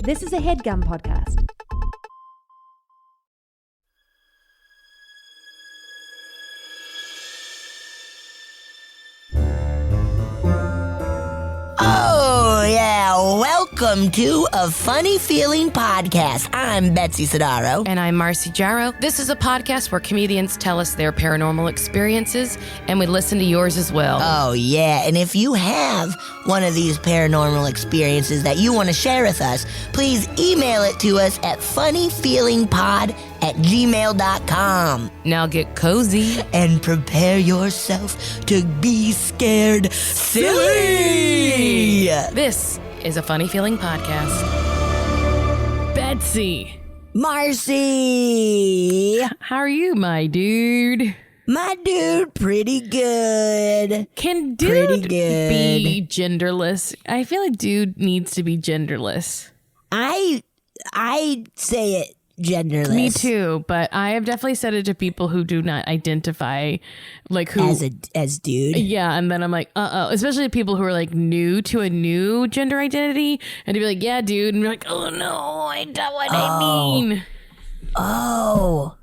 This is a HeadGum podcast. Oh, yeah. Welcome to A Funny Feeling Podcast. I'm Betsy Sidaro. And I'm Marcy Jarrow. This is a podcast where comedians tell us their paranormal experiences, and we listen to yours as well. Oh, yeah. And if you have one of these paranormal experiences that you want to share with us, please email it to us at funnyfeelingpod@gmail.com. Now get cozy. And prepare yourself to be scared silly. This is a Funny Feeling Podcast. Betsy. Marcy. How are you, my dude? My dude, pretty good. Can Pretty dude good. be genderless? I feel like dude needs to be genderless. I say it genderless. Me too, but I have definitely said it to people who do not identify, like who As dude. Yeah, and then I'm like, especially people who are like new to a new gender identity, and to be like, yeah, dude, and you're like, oh no, I know what I mean. Oh.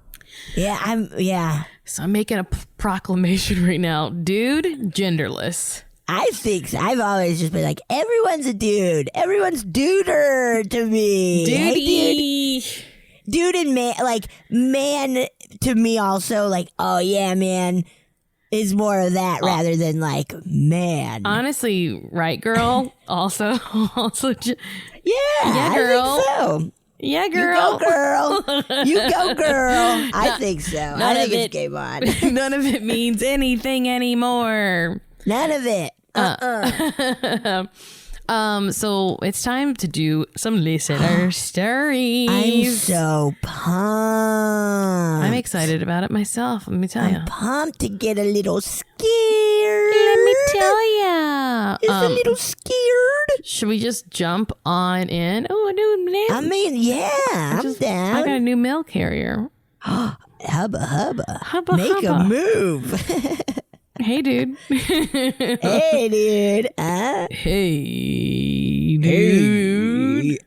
Yeah, So I'm making a proclamation right now, dude, genderless. I think so. I've always just been like, everyone's a dude. Everyone's duder to me. Hey, Duty. dude and man, like, man to me also, like, oh yeah, man, is more of that rather than like, man. Honestly, right, girl. also, Yeah, girl. I think so. yeah, You girl. go, girl. You go, girl. I think so. I think it's game on. None of it means anything anymore. None of it. So it's time to do some listener stories. I'm so pumped. I'm excited about it myself. Let me tell you. I'm pumped to get a little scared. Let me tell you. Just a little scared. Should we just jump on in? Oh, a new name. I mean, yeah, I'm I got down. a new mail carrier. Hubba, hubba. Hubba, Make hubba. a move. Hey, dude. Hey, dude. Hey, dude.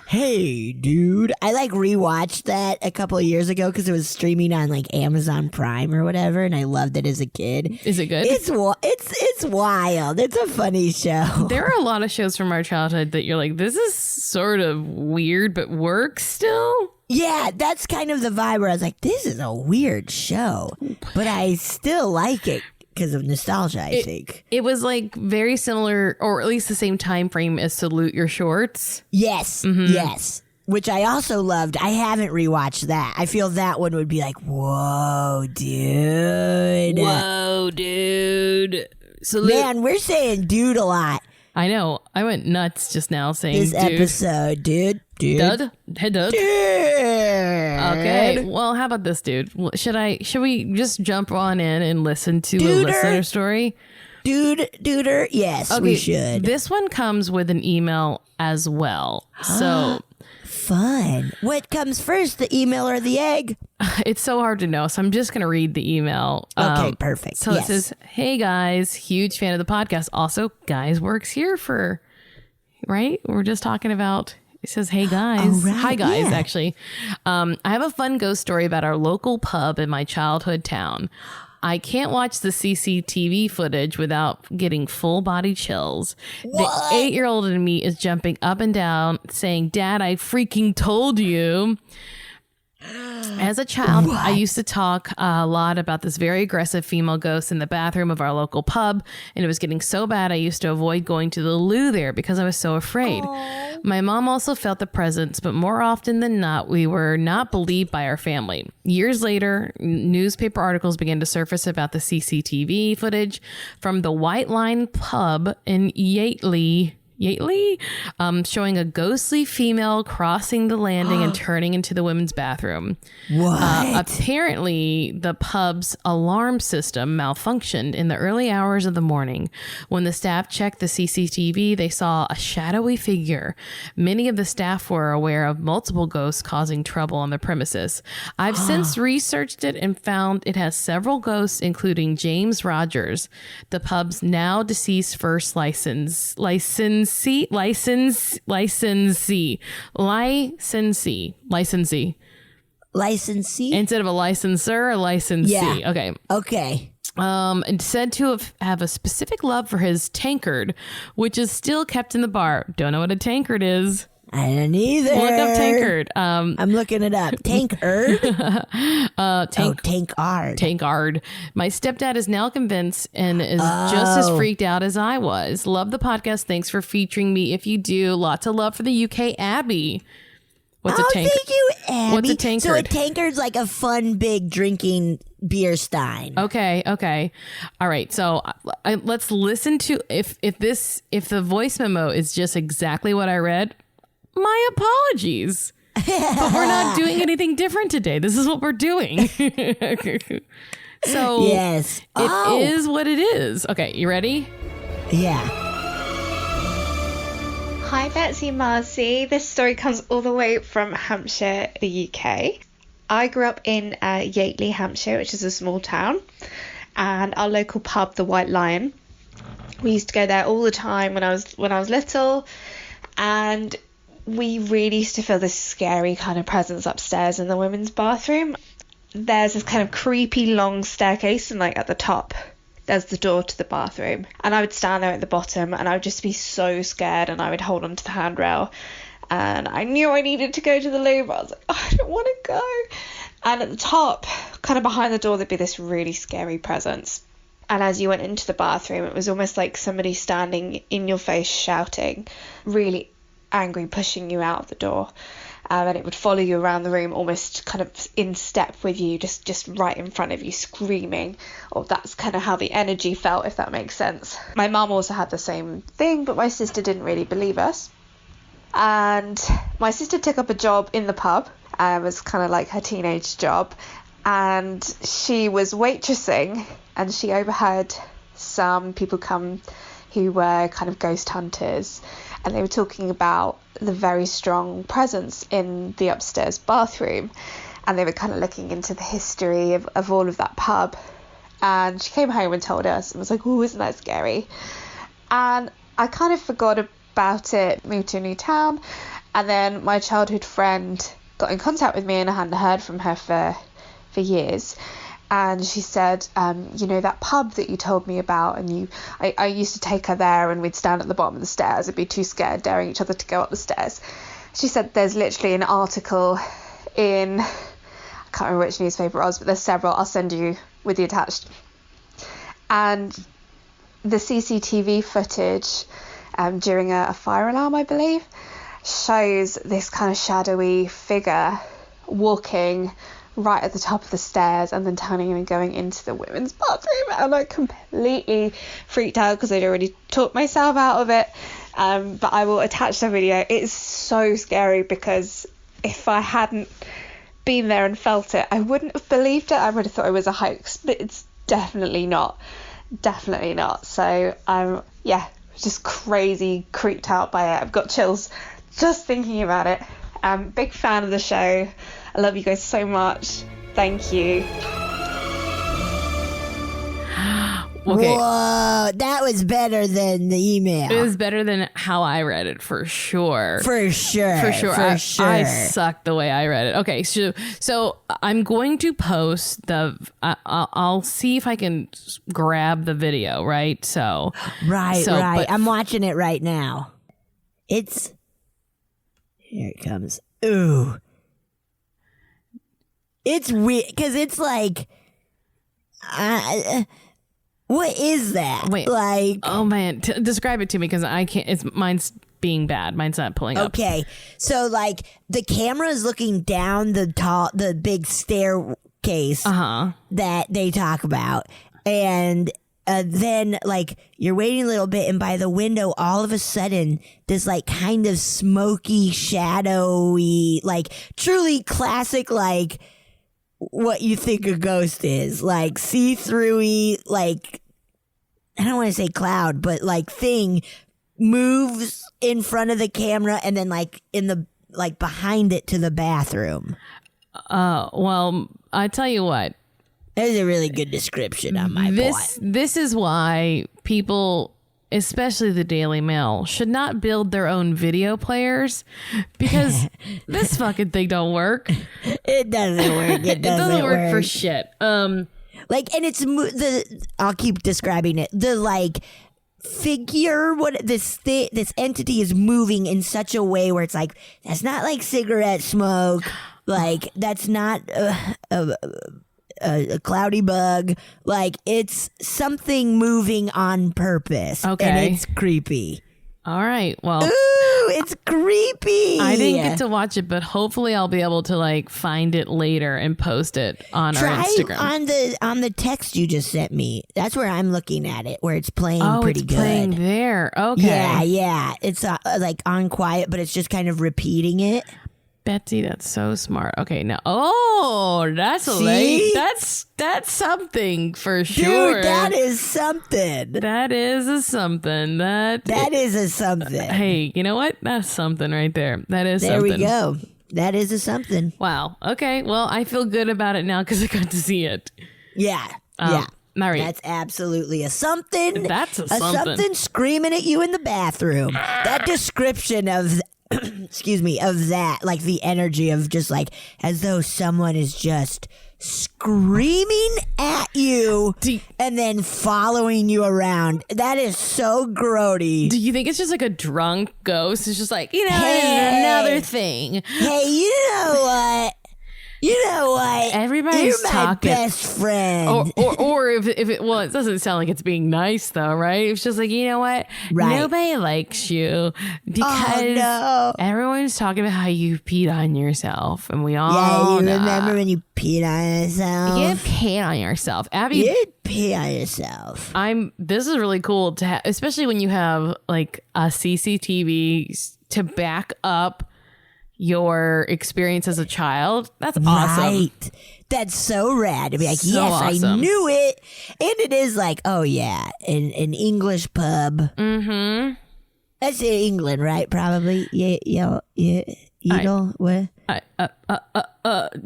Hey, dude. I like rewatched that a couple of years ago because it was streaming on like Amazon Prime or whatever, and I loved it as a kid. Is it good? It's wild. It's a funny show. There are a lot of shows from our childhood that you're like, this is sort of weird, but works still. Yeah, that's kind of the vibe where I was like, this is a weird show, but I still like it because of nostalgia, I think. It was like very similar, or at least the same time frame as Salute Your Shorts. Yes, yes. Which I also loved. I haven't rewatched that. I feel that one would be like, whoa, dude. Whoa, dude. Salute. Man, we're saying dude a lot I know. I went nuts just now saying this dude. episode, dude. Dud? Hey, dud. Dude. Okay. Well, how about this, dude? Should we just jump on in and listen to a Duder. listener story? Duder. Yes, we should. This one comes with an email as well. So Fun. What comes first, the email or the egg? it's so hard to know. So I'm just going to read the email. Okay, perfect. So Yes. it says, hey guys, huge fan of the podcast. Also, guys works here for, right? We're just talking about, it says, hey guys. right, Hi guys, yeah. actually. I have a fun ghost story about our local pub in my childhood town. I can't watch the CCTV footage without getting full body chills. The 8-year-old in me is jumping up and down saying, Dad, I freaking told you. As a child, I used to talk a lot about this very aggressive female ghost in the bathroom of our local pub, and it was getting so bad I used to avoid going to the loo there because I was so afraid. My mom also felt the presence, but more often than not, we were not believed by our family. Years later, newspaper articles began to surface about the CCTV footage from the White Line pub in Yateley, showing a ghostly female crossing the landing and turning into the women's bathroom. What? Apparently, the pub's alarm system malfunctioned in the early hours of the morning. When the staff checked the CCTV, they saw a shadowy figure. Many of the staff were aware of multiple ghosts causing trouble on the premises. I've since researched it and found it has several ghosts, including James Rogers, the pub's now deceased first licensee. licensee. Licensee? Instead of a licensor, a licensee. Yeah. Okay. And said to have a specific love for his tankard, which is still kept in the bar. Don't know what a tankard is. I don't either. Look up tankard. I'm looking it up. Tankard? Tankard. Tankard. My stepdad is now convinced and is just as freaked out as I was. Love the podcast. Thanks for featuring me. If you do, lots of love for the UK. Abby. What's a tankard? Thank you, Abby. What's a tankard? So a tankard's like a fun, big drinking beer stein. Okay. All right. So let's listen to if the voice memo is just exactly what I read. My apologies. But we're not doing anything different today. This is what we're doing. So yes, it is what it is. Okay, you ready? Yeah. Hi Betsy and Marcy. This story comes all the way from Hampshire, the UK. I grew up in Yateley, Hampshire, which is a small town, and our local pub, the White Lion. We used to go there all the time when I was little, and we really used to feel this scary kind of presence upstairs in the women's bathroom. There's this kind of creepy long staircase, and like at the top there's the door to the bathroom, and I would stand there at the bottom and I would just be so scared, and I would hold onto the handrail, and I knew I needed to go to the loo, but I was like, oh, I don't want to go. And at the top, kind of behind the door, there'd be this really scary presence, and as you went into the bathroom, it was almost like somebody standing in your face shouting, really angry, pushing you out of the door, and it would follow you around the room, almost kind of in step with you, just right in front of you, screaming. Or that's kind of how the energy felt, if that makes sense. My mum also had the same thing, but my sister didn't really believe us, and my sister took up a job in the pub. It was kind of like her teenage job, and she was waitressing, and she overheard some people come who were kind of ghost hunters, and they were talking about the very strong presence in the upstairs bathroom, and they were kind of looking into the history of all of that pub. And she came home and told us, and was like, oh, isn't that scary? And I kind of forgot about it, moved to a new town, and then my childhood friend got in contact with me, and I hadn't heard from her for years. And she said, you know, that pub that you told me about, and I used to take her there, and we'd stand at the bottom of the stairs and be too scared, daring each other to go up the stairs. She said there's literally an article in, I can't remember which newspaper it was, but there's several, I'll send you with the attached. And the CCTV footage during a fire alarm, I believe, shows this kind of shadowy figure walking right at the top of the stairs and then turning and going into the women's bathroom, and I completely freaked out because I'd already talked myself out of it. But I will attach the video. It's so scary because if I hadn't been there and felt it, I wouldn't have believed it. I would have thought it was a hoax, but it's definitely not. So I'm just crazy creeped out by it. I've got chills just thinking about it. Big fan of the show. I love you guys so much. Thank you. Okay. Whoa, that was better than the email. It was better than how I read it, for sure. For sure. I sucked the way I read it. Okay, so I'm going to post I'll see if I can grab the video, right? Right. But I'm watching it right now. Here it comes. Ooh. It's weird because it's like, what is that? Wait, like, oh man, describe it to me because I can't. Mine's being bad. Mine's not pulling up. Okay, so like the camera is looking down the big staircase that they talk about, and then like you're waiting a little bit, and by the window, all of a sudden, this like kind of smoky, shadowy, like truly classic, like what you think a ghost is, like see-through-y, like I don't want to say cloud, but like thing moves in front of the camera and then like in the like behind it to the bathroom. Well, I tell you what. That is a really good description on my part. This is why people especially the Daily Mail, should not build their own video players because this fucking thing don't work. It doesn't work. It doesn't work for shit. Like, and it's I'll keep describing it. The like figure, this entity is moving in such a way where it's like, that's not like cigarette smoke. Like, that's not a cloudy bug. Like, it's something moving on purpose. Okay. And it's creepy. All right. Well, ooh, it's creepy. I didn't get to watch it, but hopefully I'll be able to like find it later and post it on our Instagram. On the text you just sent me. That's where I'm looking at it, where it's playing pretty good. Playing there. Okay. Yeah. It's like on quiet, but it's just kind of repeating it. Betsy, that's so smart. Okay, now, that's that's something for sure. Dude, that is something. That is a something. That is a something. Hey, you know what? That's something right there. That is something. There we go. That is a something. Wow. Okay. Well, I feel good about it now because I got to see it. Yeah. Yeah. Right. That's absolutely a something. That's a something screaming at you in the bathroom. That description of excuse me, of that, like the energy of just like as though someone is just screaming at you and then following you around. That is so grody. Do you think it's just like a drunk ghost? It's just like, hey, another thing. Hey, you know what? Everybody's You're my talking. best friend. Or if it doesn't sound like it's being nice though, right? It's just like, you know what? Right. Nobody likes you because everyone's talking about how you peed on yourself, and we all know. Remember when you peed on yourself? You peed on yourself, Abby. You pee on yourself. This is really cool to have, especially when you have like a CCTV to back up your experience as a child. That's awesome. Right. That's so rad to be like, So yes, awesome. I knew it. And it is like, oh yeah, an English pub. Mm-hmm. That's in England, right? Probably. Yeah. What?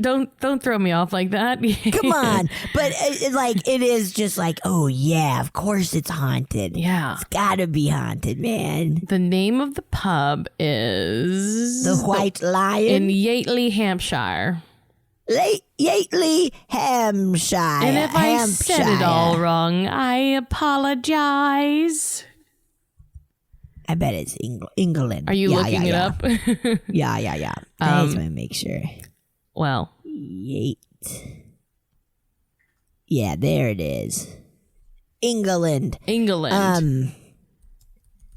Don't throw me off like that. Come on. But it is just like, oh yeah, of course it's haunted. Yeah. It's gotta be haunted, man. The name of the pub is The White Lion in Yateley, Hampshire. Yateley, Hampshire. And if I said it all wrong, I apologize. I bet it's England. Are you looking it up? Yeah. I just want to make sure. Well. Yeah, there it is. England.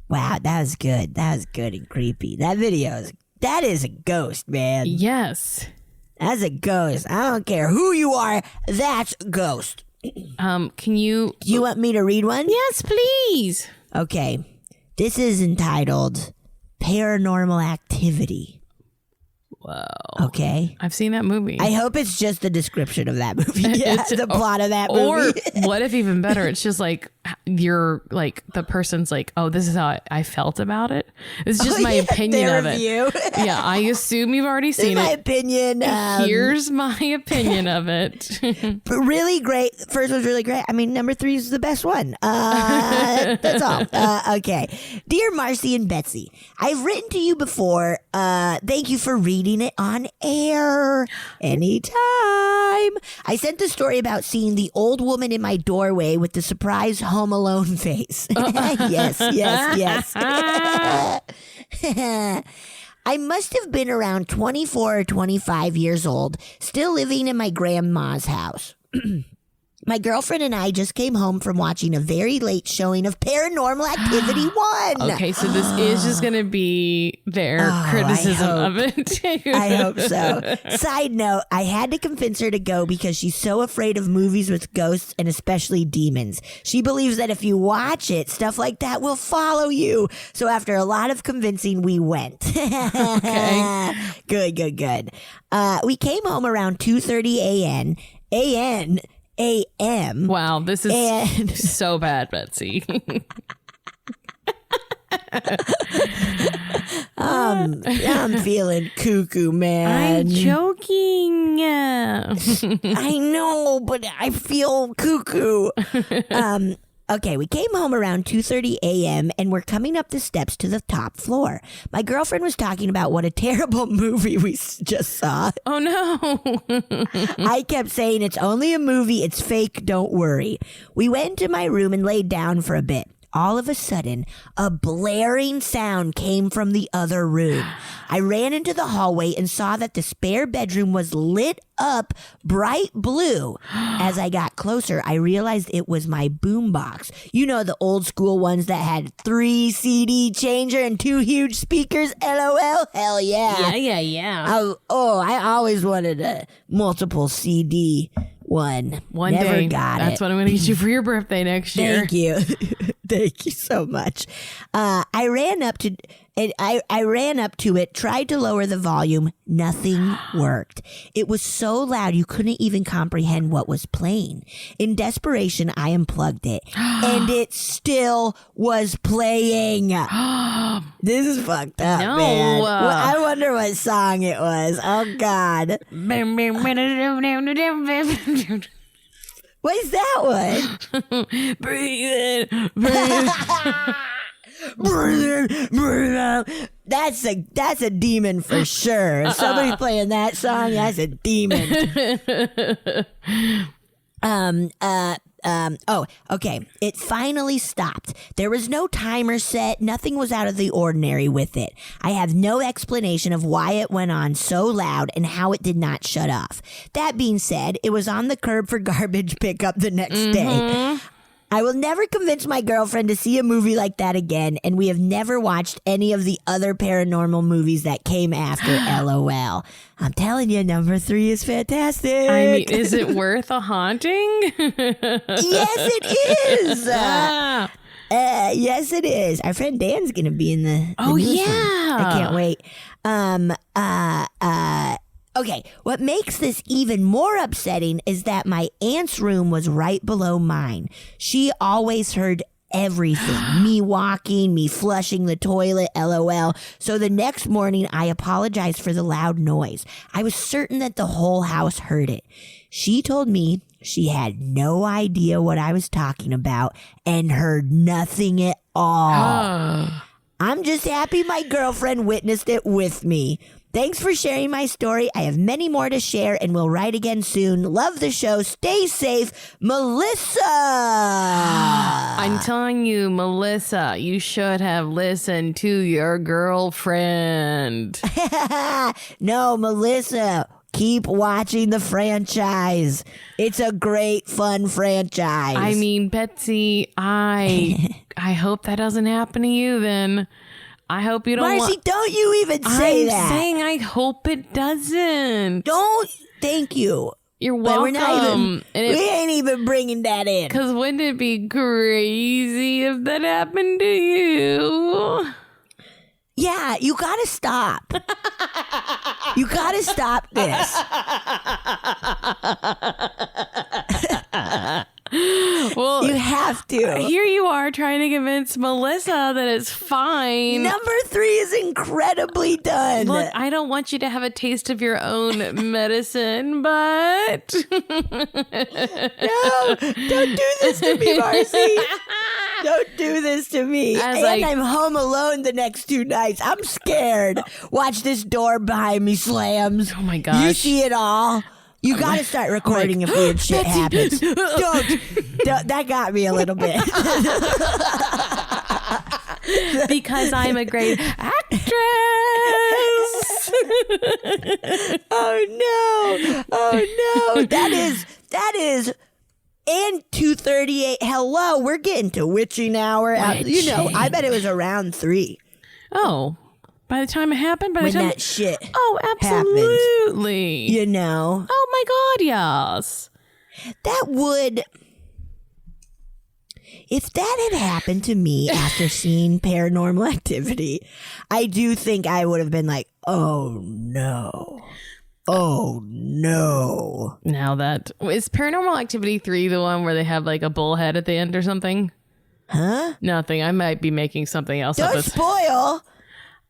Wow, that was good. That was good and creepy. That is a ghost, man. Yes. That's a ghost. I don't care who you are. That's a ghost. Can you... Do you want me to read one? Yes, please. Okay. This is entitled Paranormal Activity. Whoa. Okay. I've seen that movie. I hope it's just the description of that movie. Yeah, the plot of that movie. Or what if even better, it's just like you're like the person's like, oh, this is how I felt about it. It's just my opinion of it. Yeah, I assume you've already seen my it. Opinion. Here's my opinion of it. But really great. First one's really great. I mean, number 3 is the best one. That's all. Okay. Dear Marcy and Betsy, I've written to you before. Thank you for reading it on air anytime. I sent the story about seeing the old woman in my doorway with the surprise Home Alone face. Yes. I must have been around 24 or 25 years old, still living in my grandma's house. My girlfriend and I just came home from watching a very late showing of Paranormal Activity 1. Okay, so this is just going to be their criticism of it. I hope so. Side note, I had to convince her to go because she's so afraid of movies with ghosts and especially demons. She believes that if you watch it, stuff like that will follow you. So after a lot of convincing, we went. Okay. Good. We came home around 2:30 a.m. Wow, this is so bad, Betsy. I'm feeling cuckoo, man. I'm joking. I know, but I feel cuckoo. Okay, we came home around 2:30 a.m. and we're coming up the steps to the top floor. My girlfriend was talking about what a terrible movie we just saw. Oh, no. I kept saying, it's only a movie. It's fake. Don't worry. We went into my room and laid down for a bit. All of a sudden, a blaring sound came from the other room. I ran into the hallway and saw that the spare bedroom was lit up bright blue. As I got closer, I realized it was my boombox. You know, the old school ones that had 3 CD changer and 2 huge speakers. LOL. Hell yeah. Yeah. I always wanted a multiple CD one. Never day. got That's it. what I'm going to get you for your birthday next year. Thank you. Thank you so much. I ran up to it, tried to lower the volume. Nothing worked. It was so loud you couldn't even comprehend what was playing. In desperation, I unplugged it, and it still was playing. This is fucked up, No. man. Well, I wonder what song it was. Oh, God. What is that one? Breathe in. Breathe out. That's a demon for sure. If somebody's playing that song, that's a demon. Okay. It finally stopped. There was no timer set. Nothing was out of the ordinary with it. I have no explanation of why it went on so loud and how it did not shut off. That being said, it was on the curb for garbage pickup the next day. I will never convince my girlfriend to see a movie like that again, and we have never watched any of the other paranormal movies that came after. LOL. I'm telling you, number 3 is fantastic. I mean, is it worth a haunting? Yes, it is. Yes, it is. Our friend Dan's going to be in the Oh, newest yeah. one. I can't wait. Okay, what makes this even more upsetting is that my aunt's room was right below mine. She always heard everything. Me walking, me flushing the toilet, LOL. So the next morning, I apologized for the loud noise. I was certain that the whole house heard it. She told me she had no idea what I was talking about and heard nothing at all. I'm just happy my girlfriend witnessed it with me. Thanks for sharing my story. I have many more to share and will write again soon. Love the show. Stay safe. Melissa. I'm telling you, Melissa, you should have listened to your girlfriend. No, Melissa. Keep watching the franchise. It's a great, fun franchise. I mean, Betsy, I hope that doesn't happen to you then. I hope you don't. Marcy, don't you even say that. I'm saying I hope it doesn't. Don't. Thank you. You're But welcome. we're not even. We ain't even bringing that in. Because wouldn't it be crazy if that happened to you? Yeah, you gotta stop. You gotta stop this. Well, You have to. here you are trying to convince Melissa that it's fine. Number 3 is incredibly done. Look, I don't want you to have a taste of your own medicine, but No, don't do this to me, Marcy. Don't do this to me. And I'm home alone the next 2 nights. I'm scared. Watch this door behind me slams. Oh my gosh. You see it all. You gotta start recording if weird shit happens. Don't. That got me a little bit. because I'm a great actress. Oh no. That is and 2:38. Hello, we're getting to witching hour. You know, I bet it was around 3. Oh, by the time it happened, when that shit Oh, absolutely. happened, you know. Oh my God, yes. That would, if that had happened to me after seeing Paranormal Activity, I do think I would have been like, oh no. Oh no. Now that is Paranormal Activity 3 the one where they have like a bullhead at the end or something? Huh? Nothing. I might be making something else up. Don't spoil.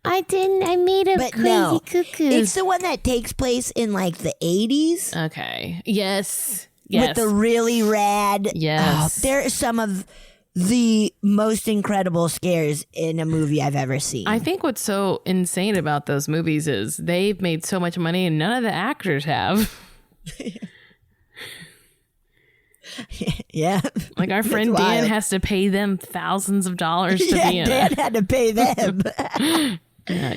I didn't. I made a But crazy no, cuckoo. it's the one that takes place in like the 80s. Okay. Yes. With the really rad. Yes. There are some of the most incredible scares in a movie I've ever seen. I think what's so insane about those movies is they've made so much money and none of the actors have. Yeah. Like our friend Dan has to pay them thousands of dollars to be in Dan it. had to pay them.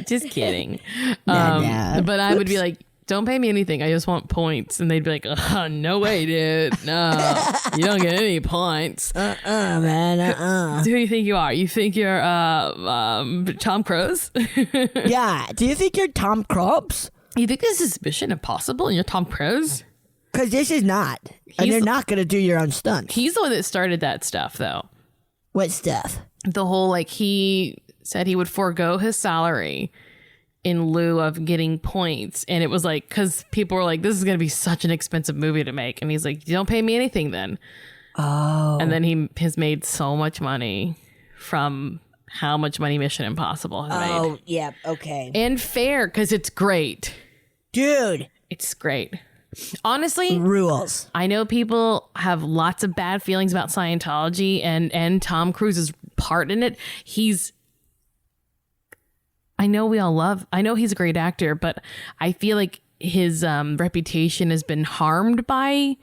Just kidding. No. But I would be like, don't pay me anything. I just want points. And they'd be like, no way, dude. No, you don't get any points. Man. Who do you think you are? You think you're Tom Cruise? Yeah. Do you think you're Tom Cruise? You think this is Mission Impossible and you're Tom Cruise? Because this is not. And they're not going to do your own stunts. He's the one that started that stuff, though. What stuff? The whole, like, he said he would forego his salary in lieu of getting points. And it was like, because people were like, this is going to be such an expensive movie to make. And he's like, you don't pay me anything then. Oh. And then he has made so much money from how much money Mission Impossible has made. Oh, yeah. Okay. And fair, because it's great. Dude. It's great. Honestly, rules. I know people have lots of bad feelings about Scientology and Tom Cruise's part in it. I know he's a great actor, but I feel like his reputation has been harmed by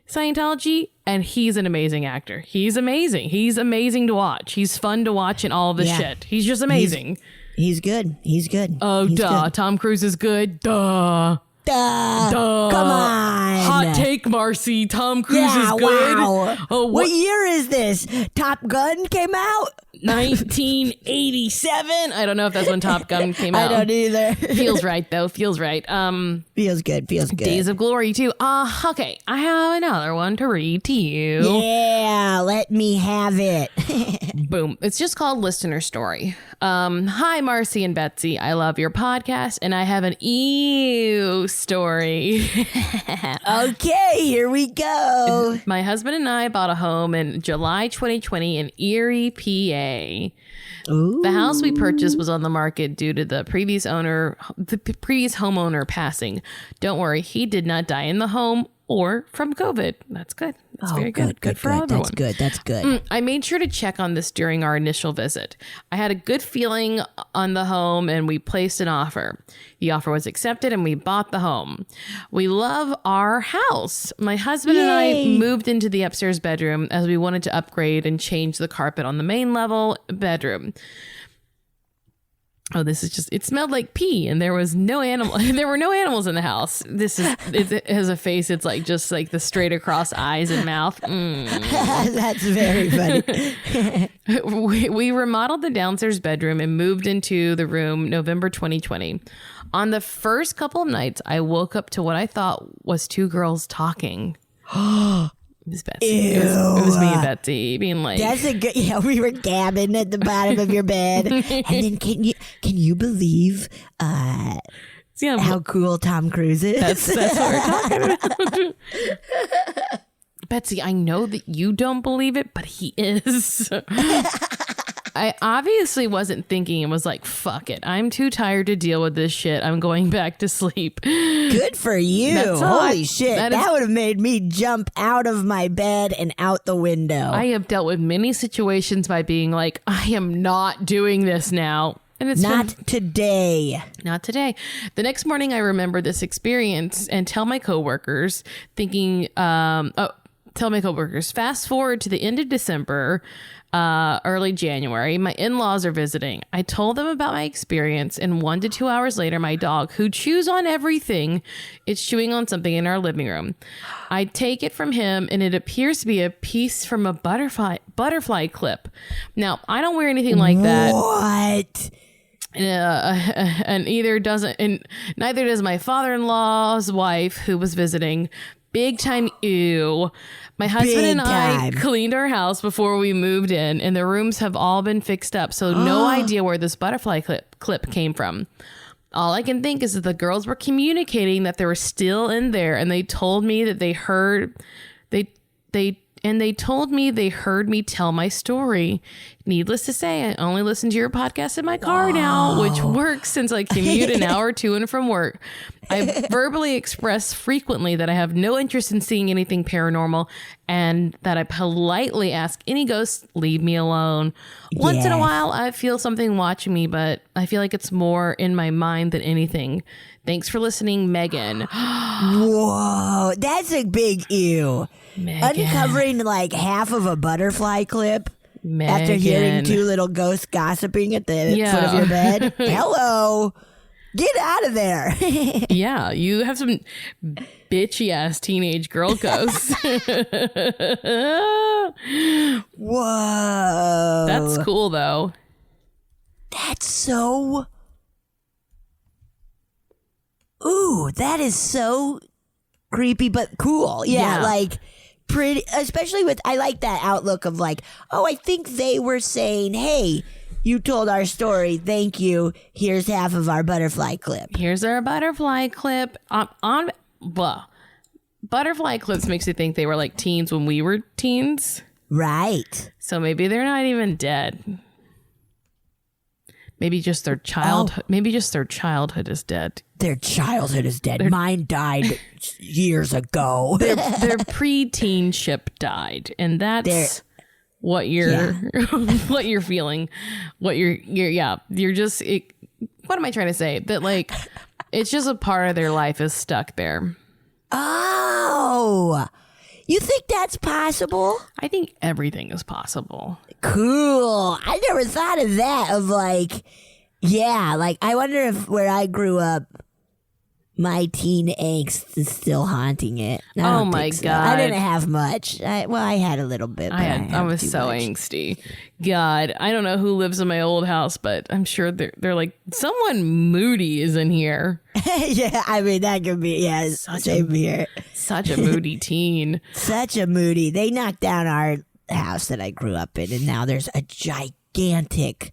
Scientology, and he's an amazing actor. He's amazing. He's amazing to watch. He's fun to watch in all of this shit. He's just amazing. He's good. He's good. Oh, he's duh. Good. Tom Cruise is good. Duh. Duh. Come on. Hot take, Marcy. Tom Cruise is good. Wow. Oh, what year is this? Top Gun came out? 1987. I don't know if that's when Top Gun came out. I don't either. Feels right though. Feels right. Feels good. Feels good. Days of Glory too. Okay. I have another one to read to you. Yeah, let me have it. Boom. It's just called Listener Story. Hi, Marcy and Betsy. I love your podcast, and I have an ew story. Okay, here we go. My husband and I bought a home in July 2020 in Erie, PA. Ooh. The house we purchased was on the market due to the previous homeowner passing. Don't worry, he did not die in the home or from COVID. That's good. That's very good. Good for everyone. That's good. That's good. I made sure to check on this during our initial visit. I had a good feeling on the home and we placed an offer. The offer was accepted and we bought the home. We love our house. My husband and I moved into the upstairs bedroom as we wanted to upgrade and change the carpet on the main level bedroom. Oh, this is just, it smelled like pee and there was no animal. There were no animals in the house. It has a face. It's like just like the straight across eyes and mouth. That's very funny. We remodeled the downstairs bedroom and moved into the room November 2020. On the first couple of nights, I woke up to what I thought was two girls talking. It was Betsy. It was me and Betsy being like, that's a good. Yeah, we were gabbing at the bottom of your bed, and then can you believe how cool Tom Cruise is? That's what we're talking about. Betsy, I know that you don't believe it, but he is. I obviously wasn't thinking and was like, fuck it. I'm too tired to deal with this shit. I'm going back to sleep. Good for you. Holy shit. That would have made me jump out of my bed and out the window. I have dealt with many situations by being like, I am not doing this now. And it's not today. Not today. The next morning, I remember this experience and tell my coworkers, fast forward to the end of December, early January, my in-laws are visiting. I told them about my experience, and 1 to 2 hours later, my dog, who chews on everything, is chewing on something in our living room. I take it from him, and it appears to be a piece from a butterfly clip. Now, I don't wear anything like that. What? And neither does my father-in-law's wife, who was visiting. Big time ew. My husband and I cleaned our house before we moved in, and the rooms have all been fixed up, so no idea where this butterfly clip came from. All I can think is that the girls were communicating that they were still in there, and they told me that they heard and they told me they heard me tell my story. Needless to say, I only listen to your podcast in my car now, which works since I commute an hour to and from work. I verbally express frequently that I have no interest in seeing anything paranormal and that I politely ask any ghosts, leave me alone. Once in a while, I feel something watching me, but I feel like it's more in my mind than anything. Thanks for listening, Megan. Whoa, that's a big ew. Megan. Uncovering like half of a butterfly clip Megan. after hearing two little ghosts gossiping at the foot of your bed. Hello. Get out of there. Yeah, you have some bitchy ass teenage girl ghosts. Whoa. That's cool though. That's so... Ooh, that is so creepy but cool. Yeah, like pretty, especially with, I like that outlook of like, oh, I think they were saying, hey, you told our story. Thank you. Here's half of our butterfly clip. Here's our butterfly clip. Butterfly clips makes you think they were like teens when we were teens. Right. So maybe they're not even dead. Maybe just their childhood. Maybe just their childhood is dead. Their childhood is dead. Mine died years ago. Their pre-teenship died, and that's what you're what you're feeling. What you're just. What am I trying to say? That like it's just a part of their life is stuck there. Oh, you think that's possible? I think everything is possible. Cool. I never thought of that. Of like, yeah, like I wonder if where I grew up, my teen angst is still haunting it. Oh my God. I didn't have much. I had a little bit. But I was so angsty. God, I don't know who lives in my old house, but I'm sure they're like, someone moody is in here. Yeah, I mean, that could be, same here. Such a moody teen. Such a moody. They knocked down our house that I grew up in, and now there's a gigantic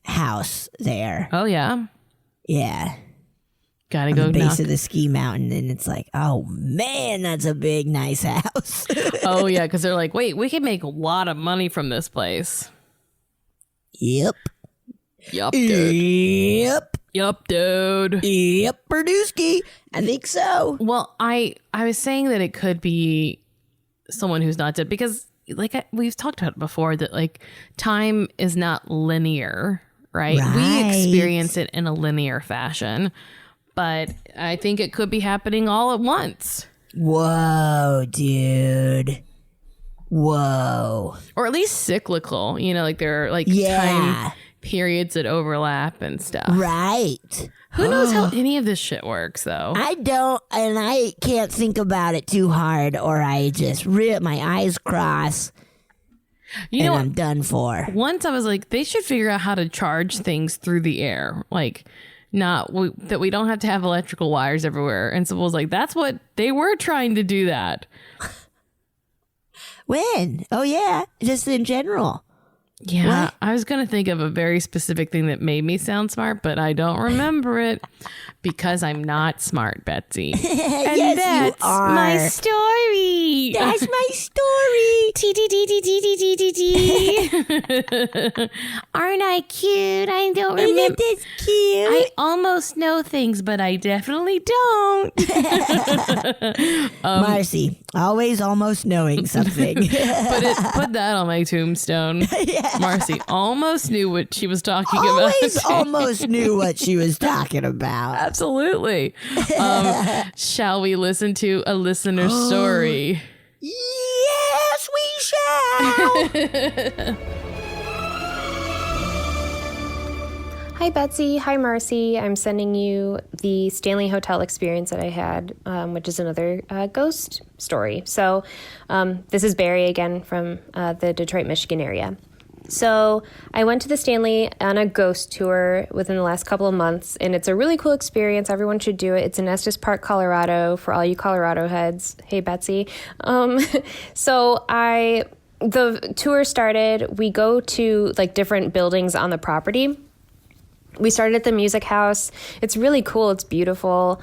house there. Oh, yeah? Yeah. Gotta go on the base knock. of the ski mountain, and it's like, oh man, that's a big, nice house. Oh, yeah, because they're like, wait, we can make a lot of money from this place. Yep. Yup, dude. Yep. Yup, dude. Yep, Berdusky. I think so. Well, I was saying that it could be someone who's not dead because, like, we've talked about it before that, like, time is not linear, right? We experience it in a linear fashion, but I think it could be happening all at once. Whoa, dude. Whoa. Or at least cyclical, you know, like there are like time periods that overlap and stuff. Right. Who knows how any of this shit works, though? I don't, and I can't think about it too hard, or I just my eyes cross. You know, I'm done for. Once I was like, they should figure out how to charge things through the air, like that we don't have to have electrical wires everywhere. And so I was like, that's what they were trying to do that. When? Oh yeah, just in general. Yeah, what? I was going to think of a very specific thing that made me sound smart, but I don't remember it because I'm not smart, Betsy. And yes, that's you are. my story. That's my story. Aren't I cute? I don't Isn't remember. this cute? I almost know things, but I definitely don't. Marcy, always almost knowing something. Put that on my tombstone. Yeah. Marcy almost knew what she was talking Always about. almost knew what she was talking about. Absolutely. Shall we listen to a listener story? Yes, we shall. Hi, Betsy. Hi, Marcy. I'm sending you the Stanley Hotel experience that I had, which is another ghost story. So this is Barry again from the Detroit, Michigan area. So I went to the Stanley on a ghost tour within the last couple of months, and it's a really cool experience. Everyone should do it. It's in Estes Park, Colorado, for all you Colorado heads. Hey, Betsy. So the tour started. We go to like different buildings on the property. We started at the music house. It's really cool. It's beautiful.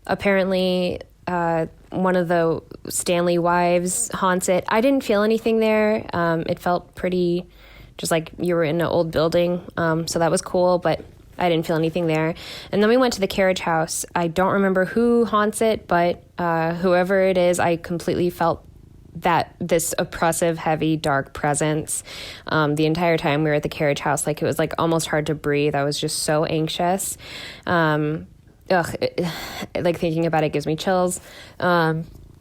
Apparently, one of the Stanley wives haunts it. I didn't feel anything there. It felt pretty just like you were in an old building. So that was cool, but I didn't feel anything there. And then we went to the carriage house. I don't remember who haunts it, but whoever it is, I completely felt that this oppressive, heavy, dark presence the entire time we were at the carriage house. Like, it was like almost hard to breathe. I was just so anxious. Like thinking about it gives me chills.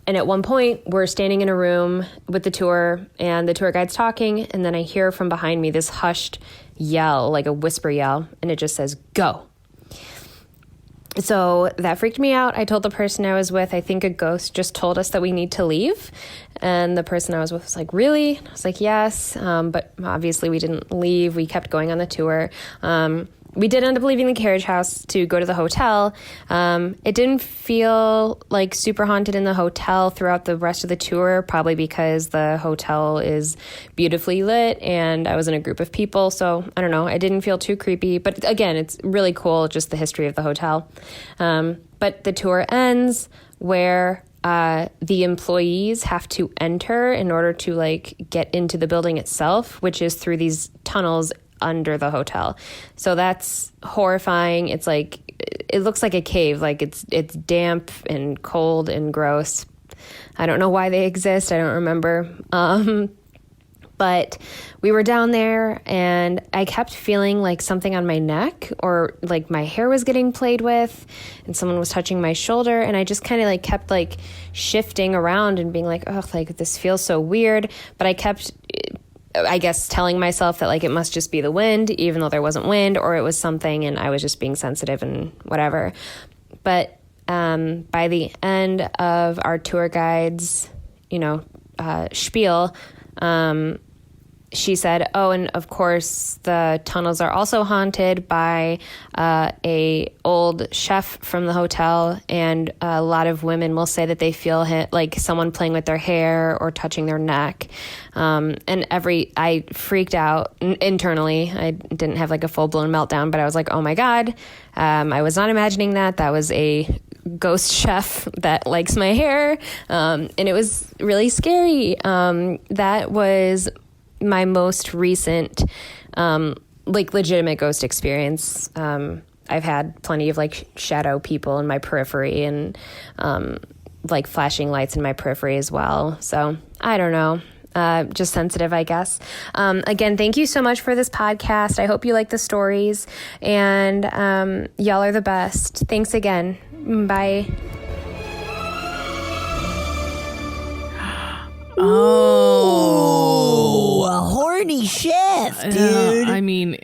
And at one point, we're standing in a room with the tour, and the tour guide's talking, and then I hear from behind me this hushed yell, like a whisper yell, and it just says, "Go." So that freaked me out. I told the person I was with, I think a ghost just told us that we need to leave. And the person I was with was like, "Really?" I was like, "Yes." But obviously we didn't leave. We kept going on the tour. We did end up leaving the carriage house to go to the hotel. It didn't feel like super haunted in the hotel throughout the rest of the tour, probably because the hotel is beautifully lit and I was in a group of people. So I don't know. I didn't feel too creepy. But again, it's really cool, just the history of the hotel. But the tour ends where the employees have to enter in order to like get into the building itself, which is through these tunnels under the hotel. So that's horrifying. It's like, it looks like a cave. Like it's damp and cold and gross. I don't know why they exist. I don't remember. But we were down there and I kept feeling like something on my neck, or like my hair was getting played with and someone was touching my shoulder. And I just kind of like kept like shifting around and being like, oh, like this feels so weird. But I kept, I guess, telling myself that like it must just be the wind, even though there wasn't wind, or it was something and I was just being sensitive and whatever. But by the end of our tour guide's, spiel, she said, "Oh, and of course the tunnels are also haunted by a old chef from the hotel, and a lot of women will say that they feel like someone playing with their hair or touching their neck." And I freaked out internally. I didn't have like a full-blown meltdown, but I was like, oh my God, I was not imagining that. That was a ghost chef that likes my hair. And it was really scary. That was my most recent, legitimate ghost experience. I've had plenty of like shadow people in my periphery and, like flashing lights in my periphery as well. So I don't know. Just sensitive, I guess. Again, thank you so much for this podcast. I hope you like the stories, and y'all are the best. Thanks again. Bye. Oh, a horny chef, dude. I mean,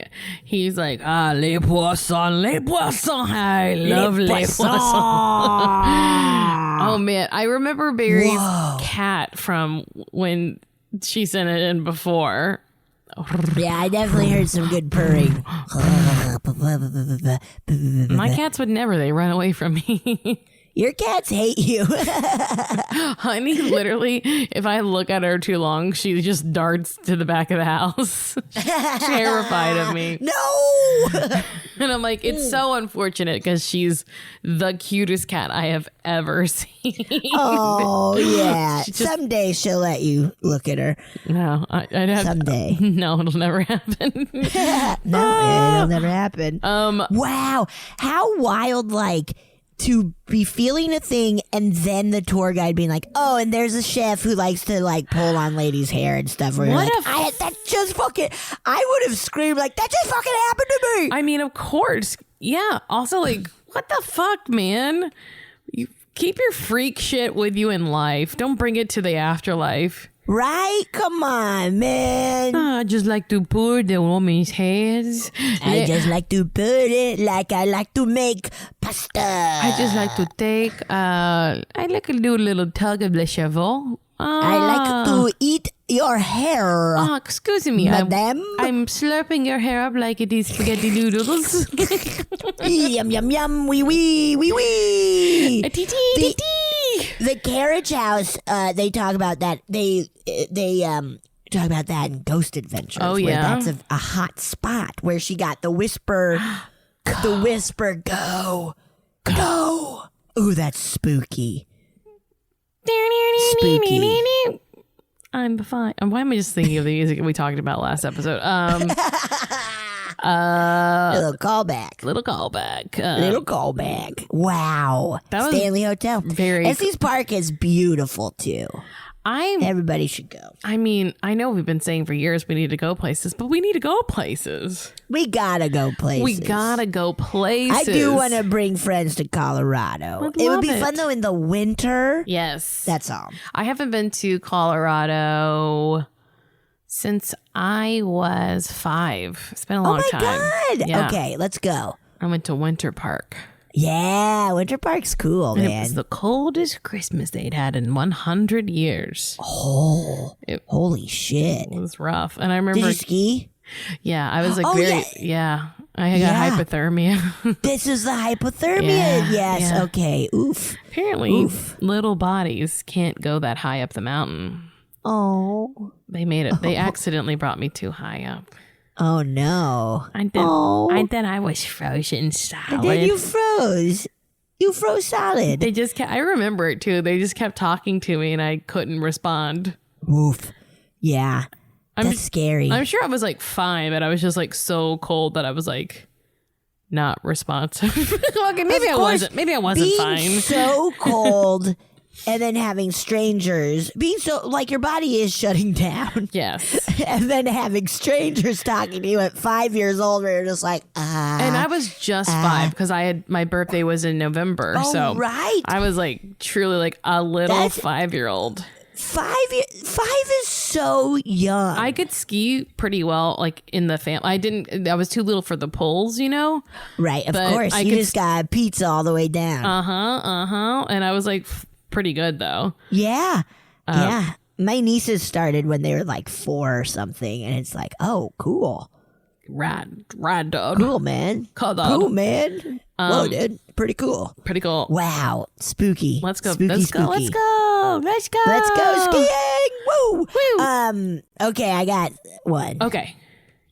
he's like, les poissons, I love les poissons. Oh man, I remember Barry's cat from when she sent it in before. Yeah, I definitely heard some good purring. My cats would never, they run away from me. Your cats hate you. Honey, literally, if I look at her too long, she just darts to the back of the house. She's terrified of me. No! And I'm like, it's so unfortunate because she's the cutest cat I have ever seen. Oh, yeah. Someday she'll let you look at her. No, I'd have someday. No, it'll never happen. No, it'll never happen. Wow. How wild, like, to be feeling a thing and then the tour guide being like, oh, and there's a chef who likes to like pull on ladies' hair and stuff. Where What like, that just fucking, I would have screamed like, that just fucking happened to me. I mean, of course. Yeah. Also, like, what the fuck, man? You keep your freak shit with you in life. Don't bring it to the afterlife. Right? Come on, man. I just like to pull the woman's hairs. I just like to put it like I like to make pasta. I just like to take, I like to do a little tug of the chevaux. I like to eat your hair. Oh, excuse me, madame. I'm slurping your hair up like it is spaghetti noodles. Yum, yum, yum, wee, wee, wee, wee. The carriage house, they talk about that. They talk about that in Ghost Adventures. Oh, where yeah? that's a hot spot where she got the whisper, go. Ooh, that's spooky. Spooky. I'm fine. Why am I just thinking of the music we talked about last episode? Little callback. Little callback. Little callback. Wow. That was Stanley Hotel. very Estes Park is beautiful too. Everybody should go. I mean, I know we've been saying for years we need to go places, but we need to go places. We gotta go places. We gotta go places. I do want to bring friends to Colorado. It would be fun though in the winter. Yes. That's all. I haven't been to Colorado since I was 5. It's been a long time. Oh my God. Yeah. Okay, let's go. I went to Winter Park. Yeah, Winter Park's cool, And man. it was the coldest Christmas they'd had in 100 years. Oh, holy shit. It was rough. And I remember. Did you ski? Yeah, I was like Oh, very. Yeah. I got hypothermia. This is the hypothermia. Yeah, Yes. yeah. Okay. Oof. Apparently, little bodies can't go that high up the mountain. Oh. They made it. They accidentally brought me too high up. Oh no. I thought I was frozen solid. And then you froze. You froze solid. They just kept, I remember it too. They just kept talking to me and I couldn't respond. Oof. Yeah. That's scary. I'm sure I was like fine, but I was just like so cold that I was like not responsive. Okay, maybe I wasn't. Maybe I wasn't being fine. so cold and then having strangers being so like your body is shutting down. Yes. And then having strangers talking to you at 5 years old where you're just like, And I was just 5 because I had my birthday was in November. Oh, so right. I was like truly like a little 5-year-old. 5 is so young. I could ski pretty well, like in the family. I was too little for the poles, you know? Right, of But course. I You could just got pizza all the way down. And I was like pretty good though. Yeah. Yeah. My nieces started when they were like 4 or something, and it's like, oh, cool. Rad dog. Cool, man. Cool dog. Cool, man. Whoa, dude. Pretty cool. Pretty cool. Wow. Spooky. Let's go. Spooky, Let's go. spooky. Let's go. Let's go. Let's go skiing. Woo. Woo. Okay, I got one. Okay.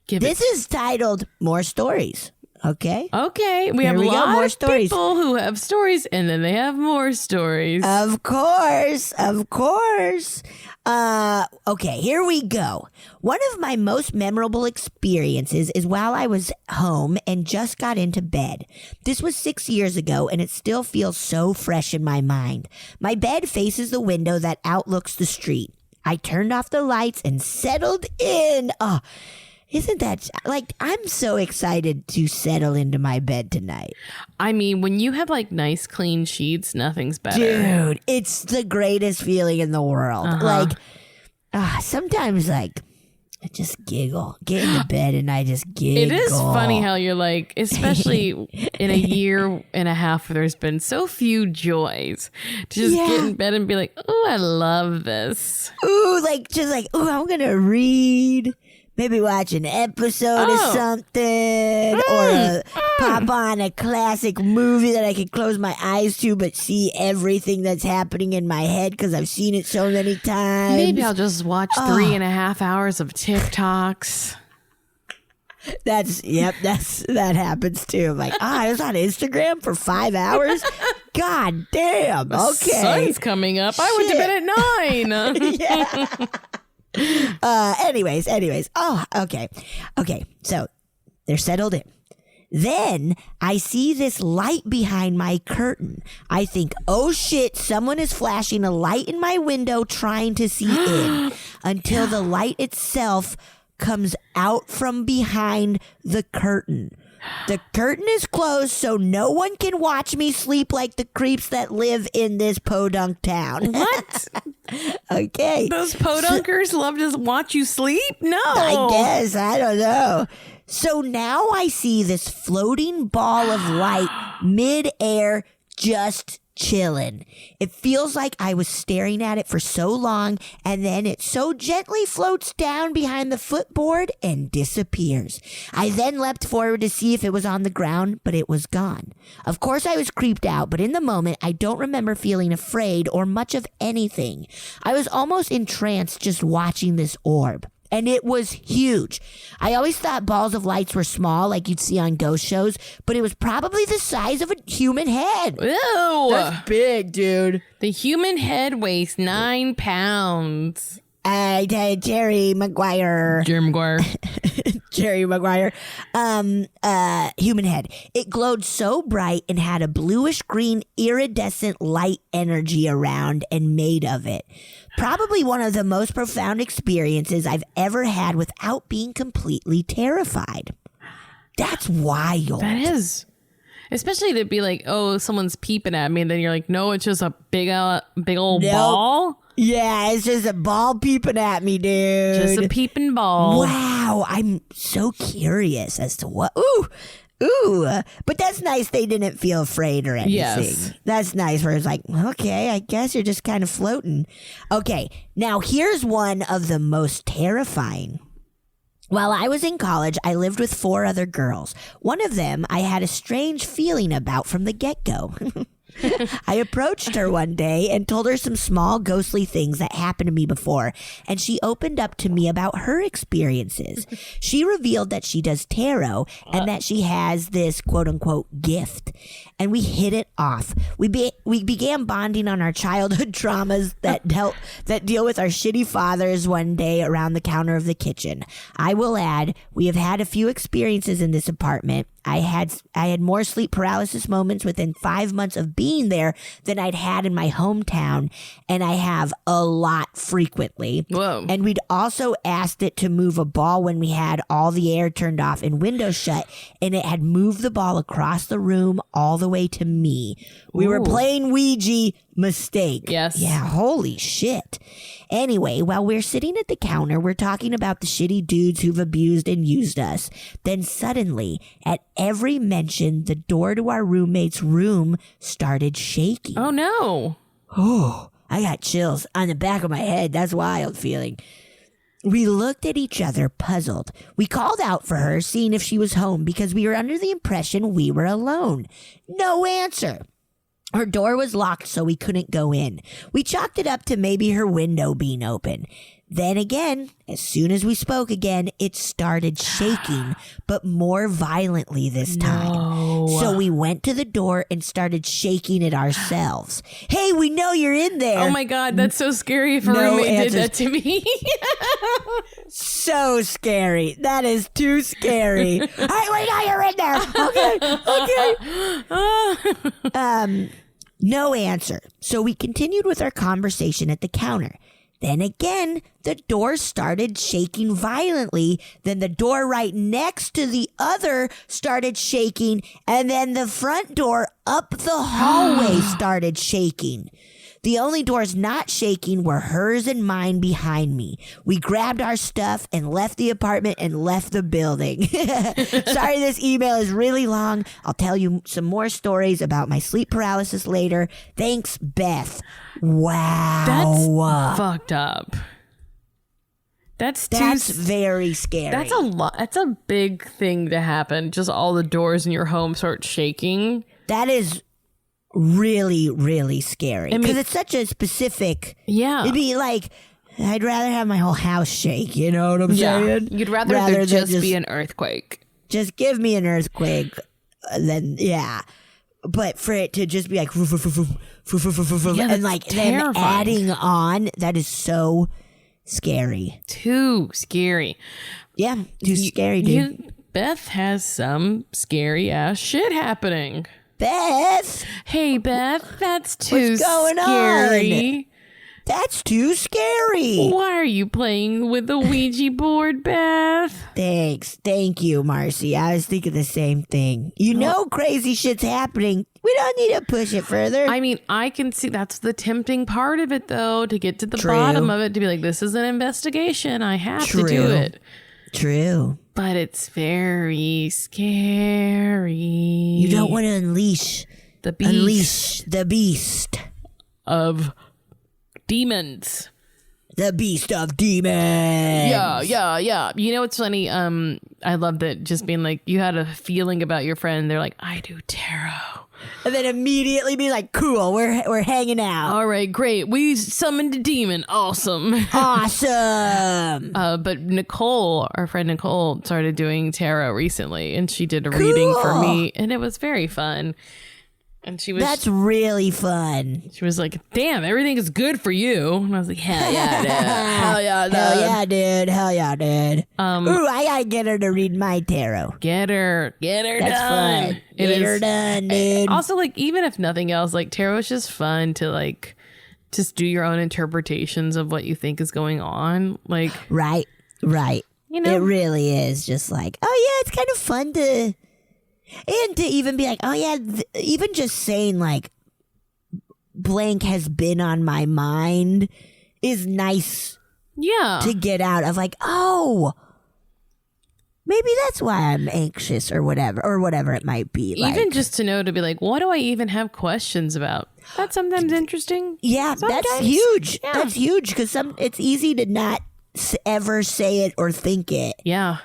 This is titled More Stories. Okay. Okay. We Here have we a go, lot more of stories. people who have stories and then they have more stories. Of course. Of course. Okay, here we go. One of my most memorable experiences is while I was home and just got into bed. This was 6 years ago and it still feels so fresh in my mind. My bed faces the window that outlooks the street. I turned off the lights and settled in. Oh, isn't that like I'm so excited to settle into my bed tonight. I mean, when you have like nice clean sheets, nothing's better. Dude, it's the greatest feeling in the world. Like, sometimes like I just giggle. Get into bed and I just giggle. It is funny how you're like, especially in a year and a half where there's been so few joys, to just get in bed and be like, oh, I love this. Ooh, like just like, ooh, I'm gonna read. Maybe watch an episode of something, or pop on a classic movie that I can close my eyes to, but see everything that's happening in my head because I've seen it so many times. Maybe I'll just watch 3.5 hours of TikToks. That happens too. I'm like, I was on Instagram for 5 hours. God damn. The Okay. sun's coming up. I went to bed at 9. Anyways. Oh, okay. So they're settled in. Then I see this light behind my curtain. I think, oh shit, someone is flashing a light in my window trying to see in, until the light itself comes out from behind the curtain. The curtain is closed so no one can watch me sleep like the creeps that live in this podunk town. What? Okay. Those podunkers love to watch you sleep? No. I guess. I don't know. So now I see this floating ball of light mid-air just chilling. It feels like I was staring at it for so long, and then it so gently floats down behind the footboard and disappears. I then leapt forward to see if it was on the ground, but it was gone. Of course I was creeped out, but in the moment I don't remember feeling afraid or much of anything. I was almost entranced just watching this orb. and it was huge. I always thought balls of lights were small, like you'd see on ghost shows, but it was probably the size of a human head. Ew. That's big, dude. The human head weighs 9 pounds. Jerry Maguire. Jerry Maguire. Human head. It glowed so bright and had a bluish green iridescent light energy around and made of it. Probably one of the most profound experiences I've ever had without being completely terrified. That's wild. That is. Especially to be like, oh, someone's peeping at me, and then you're like, no, it's just a big old ball. Yeah, it's just a ball peeping at me, dude. Just a peeping ball. Wow, I'm so curious as to what. Ooh. But that's nice they didn't feel afraid or anything. Yes. That's nice where it's like, okay, I guess you're just kind of floating. Okay, now here's one of the most terrifying. While I was in college, I lived with 4 other girls. One of them I had a strange feeling about from the get-go. I approached her one day and told her some small ghostly things that happened to me before, and she opened up to me about her experiences. She revealed that she does tarot and that she has this quote-unquote gift, and we hit it off. We began bonding on our childhood traumas that deal with our shitty fathers one day around the counter of the kitchen. I will add, we have had a few experiences in this apartment. I had more sleep paralysis moments within 5 months of being there than I'd had in my hometown, and I have a lot frequently. Whoa. And we'd also asked it to move a ball when we had all the air turned off and windows shut, and it had moved the ball across the room all the way to me. We were playing Ouija. Mistake. Yes. Yeah, holy shit. Anyway, while we're sitting at the counter, we're talking about the shitty dudes who've abused and used us. Then suddenly, at every mention, the door to our roommate's room started shaking. Oh, no. Oh, I got chills on the back of my head. That's a wild feeling. We looked at each other, puzzled. We called out for her, seeing if she was home, because we were under the impression we were alone. No answer. Her door was locked, so we couldn't go in. We chalked it up to maybe her window being open. Then again, as soon as we spoke again, it started shaking, but more violently this time. No. So we went to the door and started shaking it ourselves. Hey, we know you're in there. Oh my God, that's so scary if a No roommate answers. did that to me. So scary. That is too scary. Hey, we know you're in there. Okay. No answer. So we continued with our conversation at the counter. Then again, the door started shaking violently. Then the door right next to the other started shaking. And then the front door up the hallway started shaking. The only doors not shaking were hers and mine behind me. We grabbed our stuff and left the apartment and left the building. Sorry, this email is really long. I'll tell you some more stories about my sleep paralysis later. Thanks, Beth. Wow. That's fucked up. That's very scary. That's a lot. That's a big thing to happen. Just all the doors in your home start shaking. That is really, really scary. I mean, because it's such a specific. Yeah. It'd be like, I'd rather have my whole house shake. You know what I'm saying? You'd rather there just be an earthquake. Just give me an earthquake. Then, yeah. But for it to just be like, and like then adding on, that is so scary. Too scary. Yeah, too scary, dude. Beth has some scary ass shit happening. Beth! Hey, Beth, that's too What's going scary. on? That's too scary. Why are you playing with the Ouija board, Beth? Thanks. Thank you, Marcy. I was thinking the same thing. You know crazy shit's happening. We don't need to push it further. I mean, I can see that's the tempting part of it, though, to get to the bottom of it, to be like, this is an investigation. I have to do it. True. But it's very scary. You don't want to unleash the beast. Unleash the beast of demons. The beast of demons. Yeah. You know what's funny? I love that just being like, you had a feeling about your friend. They're like, I do tarot. And then immediately be like, cool, we're hanging out. All right, great. We summoned a demon. Awesome. Awesome. But Nicole, our friend Nicole, started doing tarot recently, and she did a reading for me, and it was very fun. And that's really fun. She was like, damn, everything is good for you. And I was like, hell yeah, dude. Hell yeah, dude. Hell yeah, dude. Hell yeah, dude. Ooh, I gotta get her to read my tarot. Get her That's done. fun. Get her done, dude. Also, like, even if nothing else, like, tarot is just fun to, like, just do your own interpretations of what you think is going on. Like, right. You know? It really is just like, oh yeah, it's kind of fun to... And to even be like, oh yeah, even just saying like, blank has been on my mind is nice. Yeah. To get out of like, oh, maybe that's why I'm anxious or whatever it might be. Even like, just to know, to be like, what do I even have questions about? That's sometimes interesting. Yeah, sometimes. That's huge. Yeah. That's huge because it's easy to not ever say it or think it. Yeah.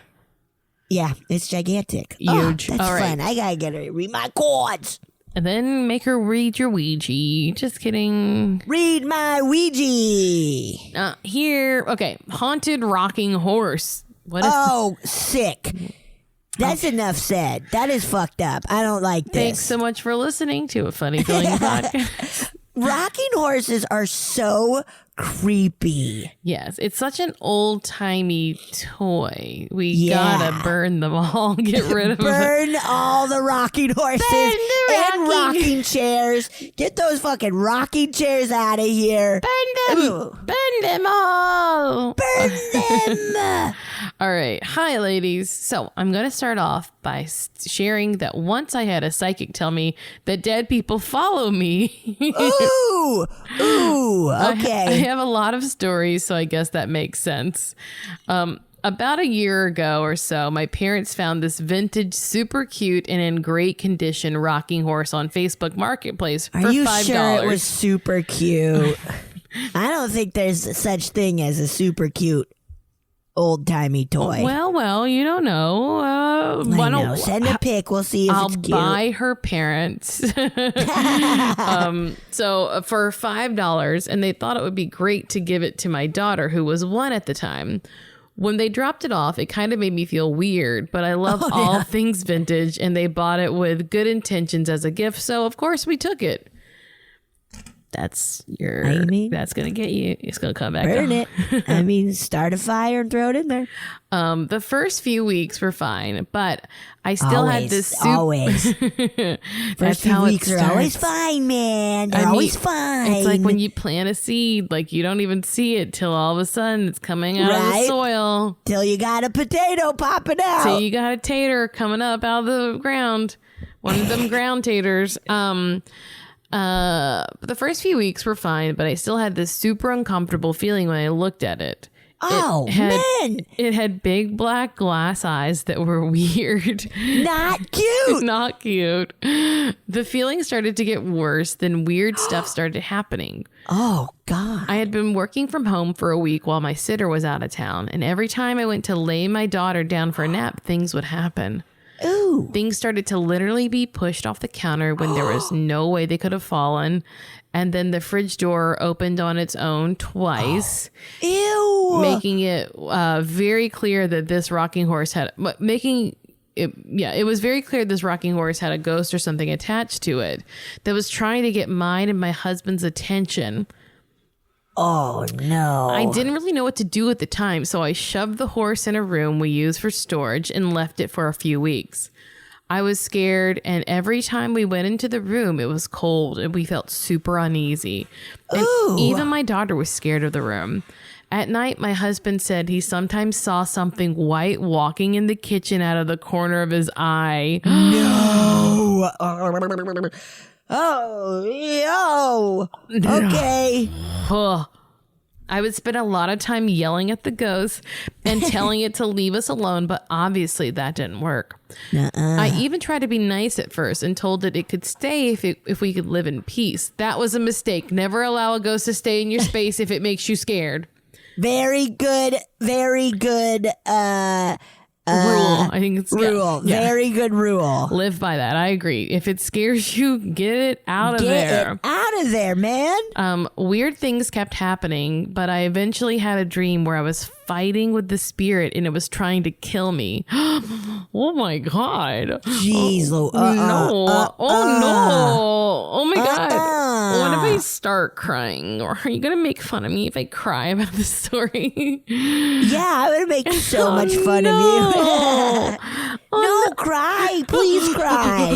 Yeah, it's gigantic. Huge. Oh, that's all right. fun. I gotta get her to read my cards. And then make her read your Ouija. Just kidding. Read my Ouija. Here. Okay. Haunted rocking horse. What is sick. That's enough said. That is fucked up. I don't like this. Thanks so much for listening to a Funny Feeling podcast. Rocking horses are so creepy. Yes, it's such an old-timey toy. We gotta burn them all. Get rid of them. Burn all the rocking horses and rocking chairs. Get those fucking rocking chairs out of here. Burn them. Ooh. Burn them all. Burn them. All right. Hi, ladies. So I'm going to start off by sharing that once I had a psychic tell me that dead people follow me. Ooh. Okay. I have a lot of stories, so I guess that makes sense. About a year ago or so, my parents found this vintage, super cute and in great condition rocking horse on Facebook Marketplace for $5. Are you sure it was super cute? I don't think there's such thing as a super cute old-timey toy. Well, you don't know. I know. Send a pic. We'll see if I'll it's cute. buy her parents. So for $5, and they thought it would be great to give it to my daughter, who was 1 at the time. When they dropped it off, it kind of made me feel weird, but I love all things vintage, and they bought it with good intentions as a gift, so of course we took it. That's that's gonna get you. It's gonna come back. Burn it. I mean, start a fire and throw it in there. The first few weeks were fine, but I still had this always. First few weeks are always fine, man. They're always fine. It's like when you plant a seed, like you don't even see it till all of a sudden it's coming out of the soil. Till you got a potato popping out. Till you got a tater coming up out of the ground. One of them ground taters. The first few weeks were fine, but I still had this super uncomfortable feeling when I looked at it. Man. It had big black glass eyes that were weird. Not cute. Not cute. The feeling started to get worse, then weird stuff started happening. Oh, God. I had been working from home for a week while my sitter was out of town, and every time I went to lay my daughter down for a nap, things would happen. Ooh. Things started to literally be pushed off the counter when there was no way they could have fallen. And then the fridge door opened on its own twice. Ew. Making it very clear that this rocking horse had... it was very clear this rocking horse had a ghost or something attached to it that was trying to get mine and my husband's attention. Oh, no. I didn't really know what to do at the time, so I shoved the horse in a room we use for storage and left it for a few weeks. I was scared, and every time we went into the room, it was cold, and we felt super uneasy. And even my daughter was scared of the room. At night, my husband said he sometimes saw something white walking in the kitchen out of the corner of his eye. No. Oh, okay. I would spend a lot of time yelling at the ghost and telling it to leave us alone, but obviously that didn't work. I even tried to be nice at first and told it could stay if we could live in peace. That was a mistake. Never allow a ghost to stay in your space if it makes you scared. Very good Rule. I think it's rule. Yeah. Very good rule. Live by that. I agree. If it scares you, get it out of there. Get it out of there, man. Weird things kept happening, but I eventually had a dream where I was fighting with the spirit and it was trying to kill me. Oh my God. Jeez, No. Oh my God. What if I start crying? Or are you going to make fun of me if I cry about this story? Yeah, I would make so much fun of you. No, cry. Please cry.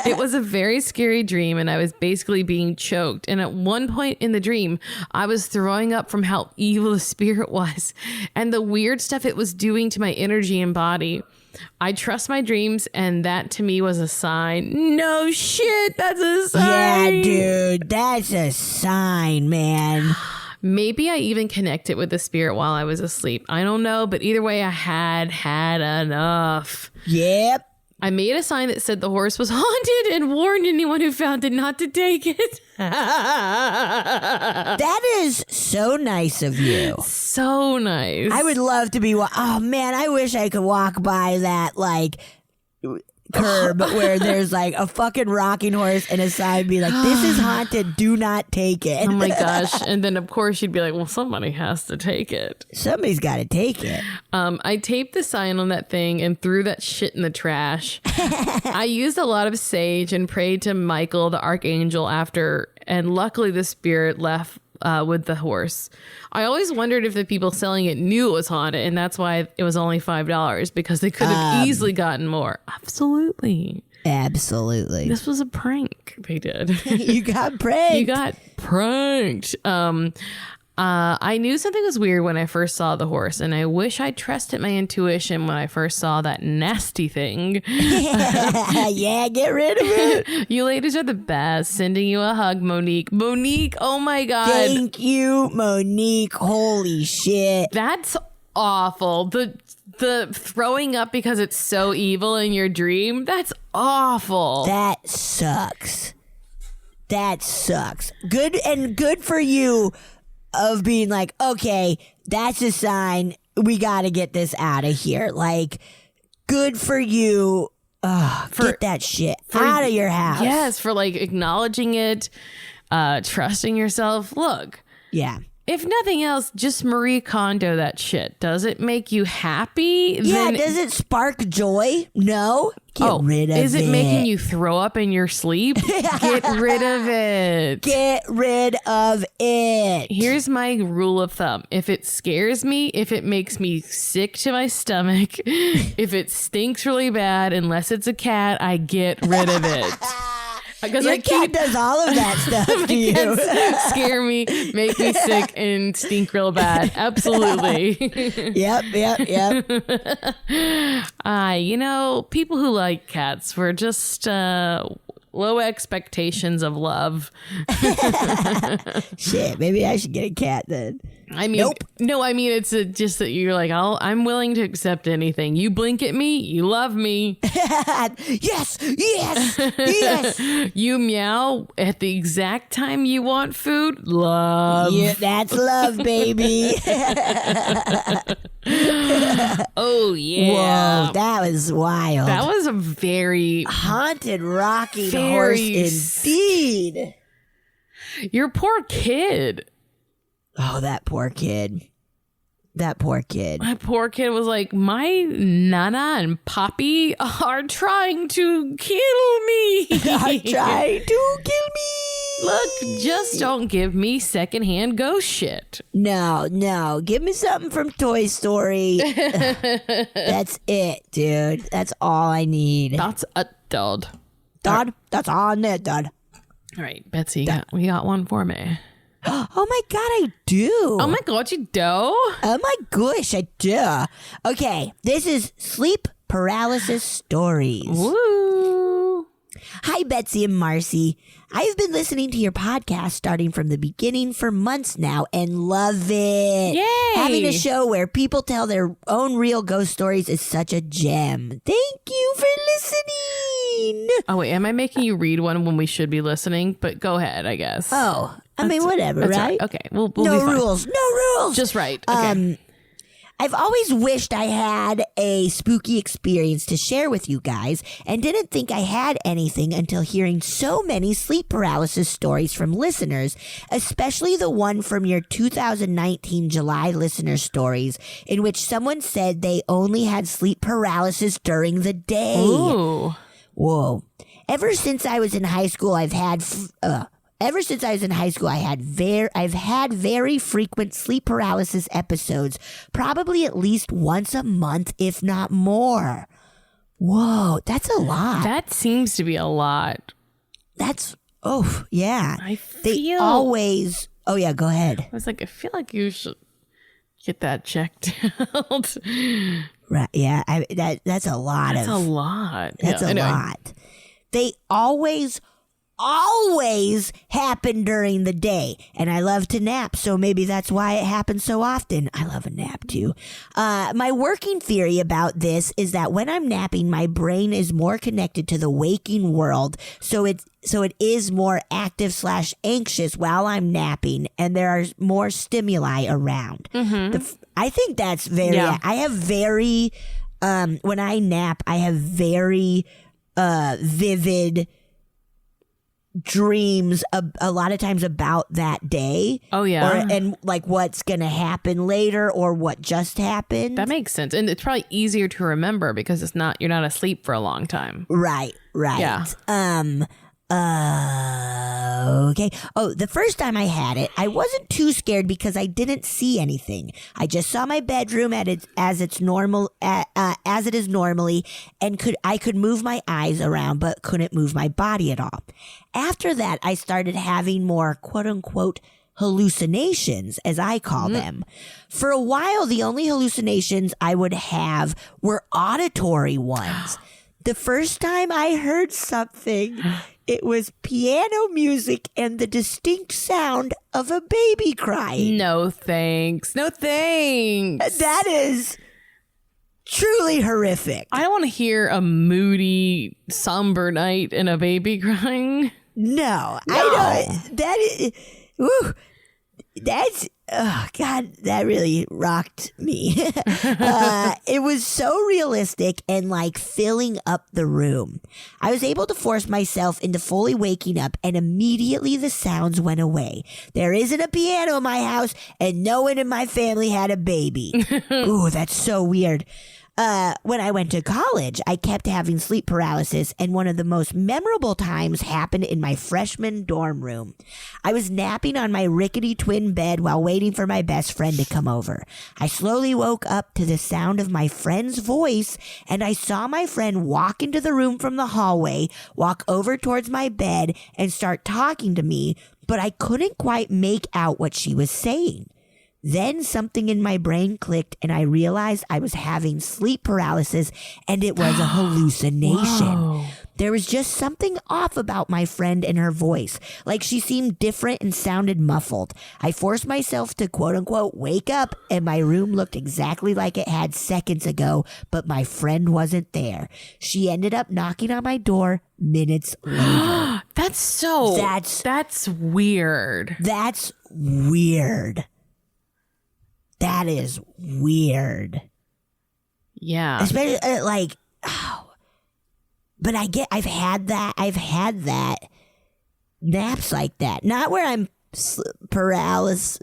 It was a very scary dream and I was basically being choked. And at one point in the dream, I was throwing up from how evil the spirit was and the weird stuff it was doing to my energy and body. I trust my dreams, and that to me was a sign. No shit, that's a sign. Yeah, dude, that's a sign, man. Maybe I even connected with the spirit while I was asleep. I don't know, but either way, I had enough. Yep. I made a sign that said the horse was haunted and warned anyone who found it not to take it. That is so nice of you. So nice. I would love to be. Oh man, I wish I could walk by that like curb where there's like a fucking rocking horse and a sign be like, "This is haunted. Do not take it." Oh my gosh! And then of course you'd be like, "Well, somebody has to take it." Somebody's got to take it. I taped the sign on that thing and threw that shit in the trash. I used a lot of sage and prayed to Michael, the archangel, after, and luckily the spirit left with the horse. I always wondered if the people selling it knew it was haunted, and that's why it was only $5 because they could have easily gotten more. Absolutely. This was a prank they did. You got pranked. You got pranked. I knew something was weird when I first saw the horse, and I wish I trusted my intuition when I first saw that nasty thing. Yeah, get rid of it. You ladies are the best. Sending you a hug, Monique. Monique, oh my God. Thank you, Monique. Holy shit. That's awful. The throwing up because it's so evil in your dream, that's awful. That sucks. Good for you of being like, okay, that's a sign. We got to get this out of here. Like, good for you. Get that shit out of your house. Yes, for like acknowledging it, trusting yourself. Look. Yeah. If nothing else, just Marie Kondo that shit. Does it make you happy? Yeah, does it spark joy? No. Get rid of it. Is it making you throw up in your sleep? Get rid of it. Get rid of it. Here's my rule of thumb. If it scares me, if it makes me sick to my stomach, if it stinks really bad, unless it's a cat, I get rid of it. Because Your cat does all of that stuff to you. Scare me, make me sick, and stink real bad. Absolutely. Yep. People who like cats were just low expectations of love. Shit, maybe I should get a cat then. I mean, no, I mean, it's just that you're like, I'm willing to accept anything. You blink at me, you love me. Yes. You meow at the exact time you want food. Love. Yeah, that's love, baby. Oh, yeah. Whoa, that was wild. That was a very haunted rocking horse indeed. Your poor kid. Oh, that poor kid. My poor kid was like, my Nana and Poppy are trying to kill me. Look, just don't give me secondhand ghost shit. No. Give me something from Toy Story. That's it, dude. That's all I need. That's a dud. Dud? That's all I need, dud. All right, Betsy, we got one for me. Oh my God, I do. Oh my God, you do? Oh my gosh, I do. Okay, this is Sleep Paralysis Stories. Woo. Hi, Betsy and Marcy. I've been listening to your podcast starting from the beginning for months now and love it. Yay! Having a show where people tell their own real ghost stories is such a gem. Thank you for listening. Oh, wait, am I making you read one when we should be listening? But go ahead, I guess. Oh, I mean, whatever, right? Okay, we'll no be fine. rules. Just right. Okay. I've always wished I had a spooky experience to share with you guys and didn't think I had anything until hearing so many sleep paralysis stories from listeners, especially the one from your 2019 July listener stories in which someone said they only had sleep paralysis during the day. Ooh. Whoa. Ever since I was in high school, I've had very frequent sleep paralysis episodes, probably at least once a month, if not more. Whoa, that's a lot. That seems to be a lot. Yeah. I They feel. always. Oh yeah, go ahead. I was like, I feel like you should get that checked out. Right? Yeah, that's a lot. That's a lot. That's Yeah, a anyway. lot. They always happen during the day. And I love to nap, so maybe that's why it happens so often. I love a nap too. My working theory about this is that when I'm napping, my brain is more connected to the waking world. So it is more active / anxious while I'm napping, and there are more stimuli around. I think that's very, Yeah. I have very, when I nap, I have very vivid dreams a lot of times about that day. Oh, yeah. And like what's gonna happen later or what just happened. That makes sense. And it's probably easier to remember because you're not asleep for a long time. Right. Yeah. Okay. Oh, the first time I had it, I wasn't too scared because I didn't see anything. I just saw my bedroom as it is normally, and I could move my eyes around, but couldn't move my body at all. After that, I started having more quote unquote hallucinations, as I call them. For a while, the only hallucinations I would have were auditory ones. The first time I heard something, it was piano music and the distinct sound of a baby crying. No thanks. No thanks. That is truly horrific. I don't want to hear a moody, somber night and a baby crying. No, I don't. That is, whew, that's, oh God, that really rocked me. It was so realistic and like filling up the room. I was able to force myself into fully waking up, and immediately the sounds went away. There isn't a piano in my house, and no one in my family had a baby. Ooh, that's so weird. When I went to college, I kept having sleep paralysis, and one of the most memorable times happened in my freshman dorm room. I was napping on my rickety twin bed while waiting for my best friend to come over. I slowly woke up to the sound of my friend's voice, and I saw my friend walk into the room from the hallway, walk over towards my bed, and start talking to me, but I couldn't quite make out what she was saying. Then something in my brain clicked, and I realized I was having sleep paralysis, and it was a hallucination. Whoa. There was just something off about my friend and her voice, like she seemed different and sounded muffled. I forced myself to quote-unquote wake up, and my room looked exactly like it had seconds ago, but my friend wasn't there. She ended up knocking on my door minutes later. That's weird. That's weird. That is weird. Yeah. Especially but I've had that naps like that. Not where I'm paralyzed,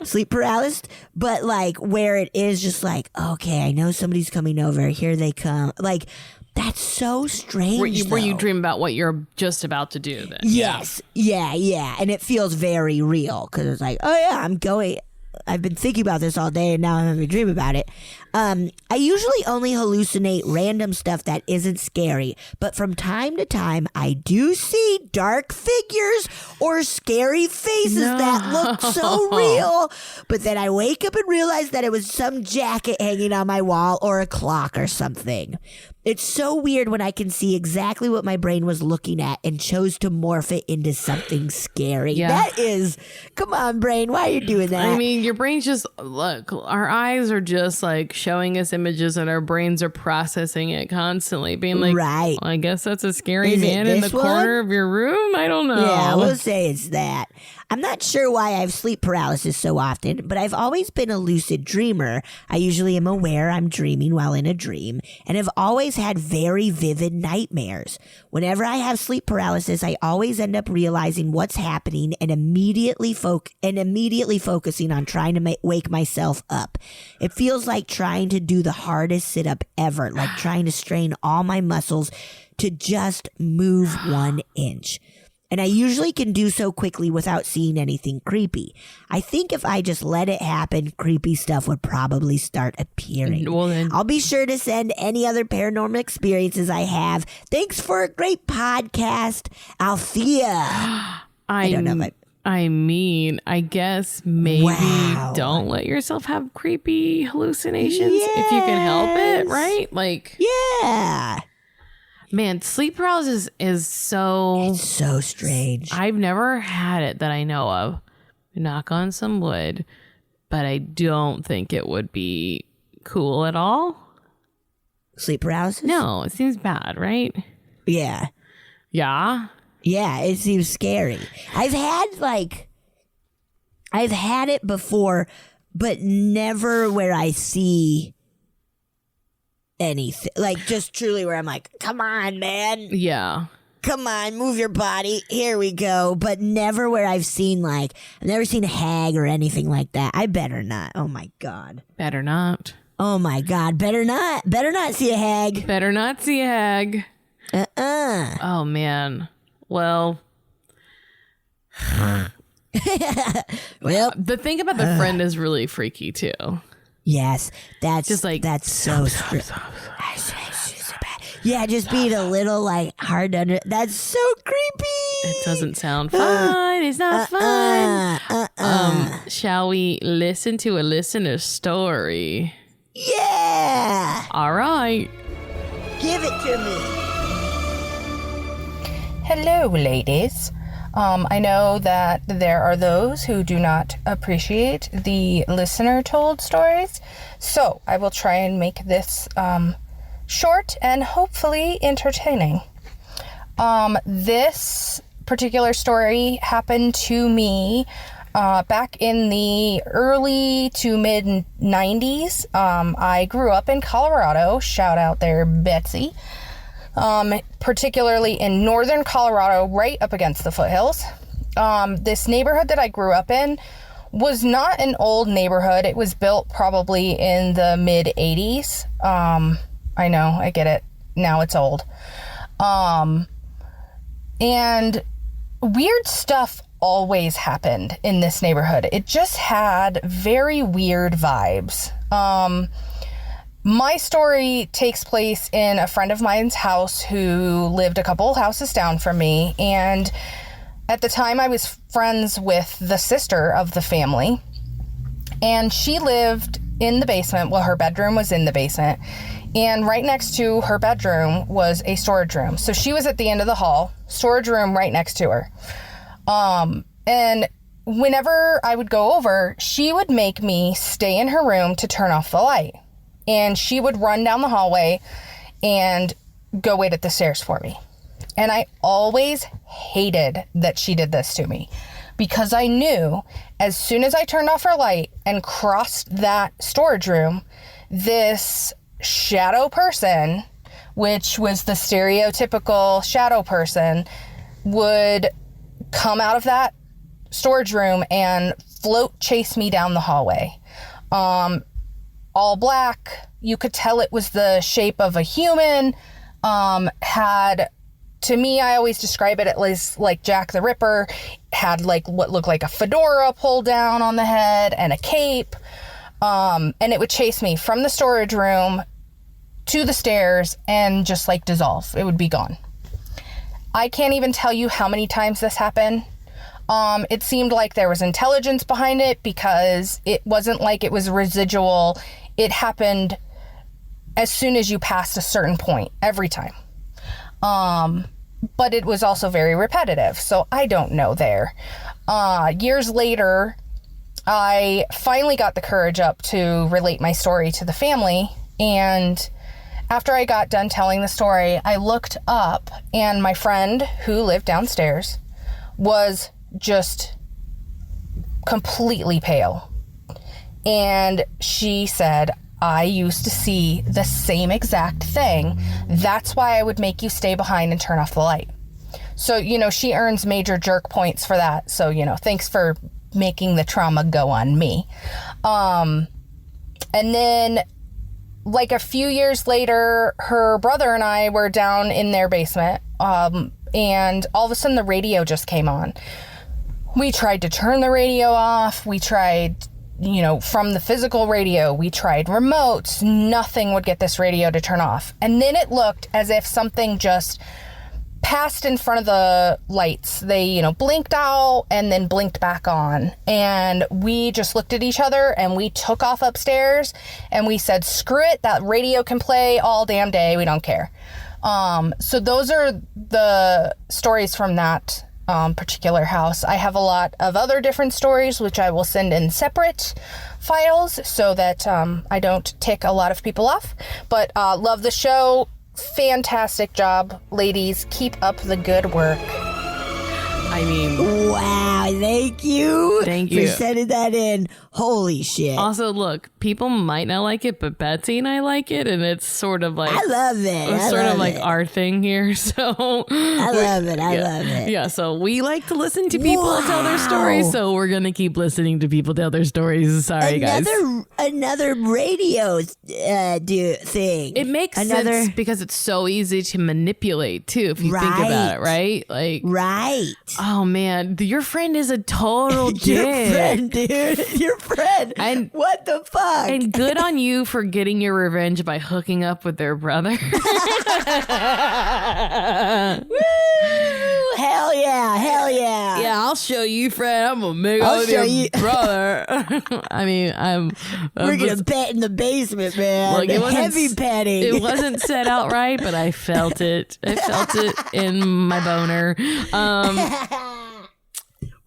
sleep paralyzed, but like where it is just like, okay, I know somebody's coming over. Here they come. Like, that's so strange. Where you dream about what you're just about to do then. Yes. Yeah. And it feels very real because it's like, oh yeah, I've been thinking about this all day and now I'm having a dream about it. I usually only hallucinate random stuff that isn't scary, but from time to time I do see dark figures or scary faces that look so real, but then I wake up and realize that it was some jacket hanging on my wall or a clock or something. It's so weird when I can see exactly what my brain was looking at and chose to morph it into something scary. Yeah. That is, come on, brain, why are you doing that? I mean, your brain's just, look, our eyes are just like showing us images and our brains are processing it constantly, being like, right. Well, I guess that's a scary Is it man in the this one? corner of your room. I don't know. Yeah, we'll say it's that. I'm not sure why I have sleep paralysis so often, but I've always been a lucid dreamer. I usually am aware I'm dreaming while in a dream, and have always had very vivid nightmares. Whenever I have sleep paralysis, I always end up realizing what's happening and immediately focusing on trying to wake myself up. It feels like trying to do the hardest sit-up ever, like trying to strain all my muscles to just move 1 inch. And I usually can do so quickly without seeing anything creepy. I think if I just let it happen, creepy stuff would probably start appearing. Well, then, I'll be sure to send any other paranormal experiences I have. Thanks for a great podcast, Althea. I don't know. I mean, I guess maybe Wow. don't let yourself have creepy hallucinations if you can help it, right? Like, Yeah. man, sleep paralysis is so strange. I've never had it that I know of. Knock on some wood, but I don't think it would be cool at all. Sleep paralysis? No, it seems bad, right? Yeah. Yeah. Yeah, it seems scary. I've had it before, but never where I see anything. Like, just truly where I'm like, come on, man. Yeah. Come on, move your body. Here we go. But never where I've seen, like, I've never seen a hag or anything like that. I better not. Oh, my God. Better not. Oh, my God. Better not. Better not see a hag. Better not see a hag. Uh-uh. Oh, man. Well, Well, the thing about the friend is really freaky, too. yes. That's Just like, that's so yeah, just being a little like hard under. That's so creepy. It doesn't sound fun. It's not fun. Shall we listen to a listener story? Yeah. All right. Give it to me. Hello, ladies. I know that there are those who do not appreciate the listener-told stories, so I will try and make this short and hopefully entertaining. This particular story happened to me back in the early to mid 90s. I grew up in Colorado. Shout out there, Betsy. Particularly in northern Colorado, right up against the foothills. This neighborhood that I grew up in was not an old neighborhood. It was built probably in the mid 80s. I know, I get it. Now it's old. And weird stuff always happened in this neighborhood. It just had very weird vibes. My story takes place in a friend of mine's house who lived a couple houses down from me. And at the time I was friends with the sister of the family. And she lived in the basement. Well, her bedroom was in the basement. And right next to her bedroom was a storage room. So she was at the end of the hall, storage room right next to her. And whenever I would go over, she would make me stay in her room to turn off the light. And she would run down the hallway and go wait at the stairs for me. And I always hated that she did this to me, because I knew as soon as I turned off her light and crossed that storage room, this shadow person, which was the stereotypical shadow person, would come out of that storage room and float chase me down the hallway. All black. You could tell it was the shape of a human. To me, I always describe it as like Jack the Ripper, had like what looked like a fedora pulled down on the head and a cape. And it would chase me from the storage room to the stairs and just like dissolve. It would be gone. I can't even tell you how many times this happened. It seemed like there was intelligence behind it, because it wasn't like it was residual. It happened as soon as you passed a certain point, every time. But it was also very repetitive, so I don't know there. Years later, I finally got the courage up to relate my story to the family, and after I got done telling the story, I looked up, and my friend who lived downstairs was just completely pale. And she said, I used to see the same exact thing. That's why I would make you stay behind and turn off the light. So, you know, she earns major jerk points for that. So, you know, thanks for making the trauma go on me. And then, like a few years later, her brother and I were down in their basement, and all of a sudden the radio just came on. We tried to turn the radio off. We tried, you know, from the physical radio, we tried remotes. Nothing would get this radio to turn off. And then it looked as if something just passed in front of the lights. They, you know, blinked out and then blinked back on. And we just looked at each other and we took off upstairs and we said, screw it, that radio can play all damn day. We don't care. So those are the stories from that particular house. I have a lot of other different stories, which I will send in separate files so that I don't tick a lot of people off. But love the show. Fantastic job, ladies. Keep up the good work. I mean, wow, thank you. Thank you for sending that in. Holy shit. Also, look, people might not like it, but Betsy and I like it, and it's sort of like I love it. It's sort of like our thing here. So I love it. I love it. Yeah, so we like to listen to people tell their stories, so we're gonna keep listening to people tell their stories. Sorry, guys. Another radio thing. It makes sense because it's so easy to manipulate too, if you think about it, right? Like, right. Oh man, your friend is a total dick. Your friend, dude. Your friend. And what the fuck? And good on you for getting your revenge by hooking up with their brother. Woo! Hell yeah. Hell yeah. Yeah, I'll show you, friend. I'm gonna make out with your brother. I mean, we're gonna bet in the basement, man. Look, it heavy petting. It wasn't said outright, but I felt it. I felt it in my boner.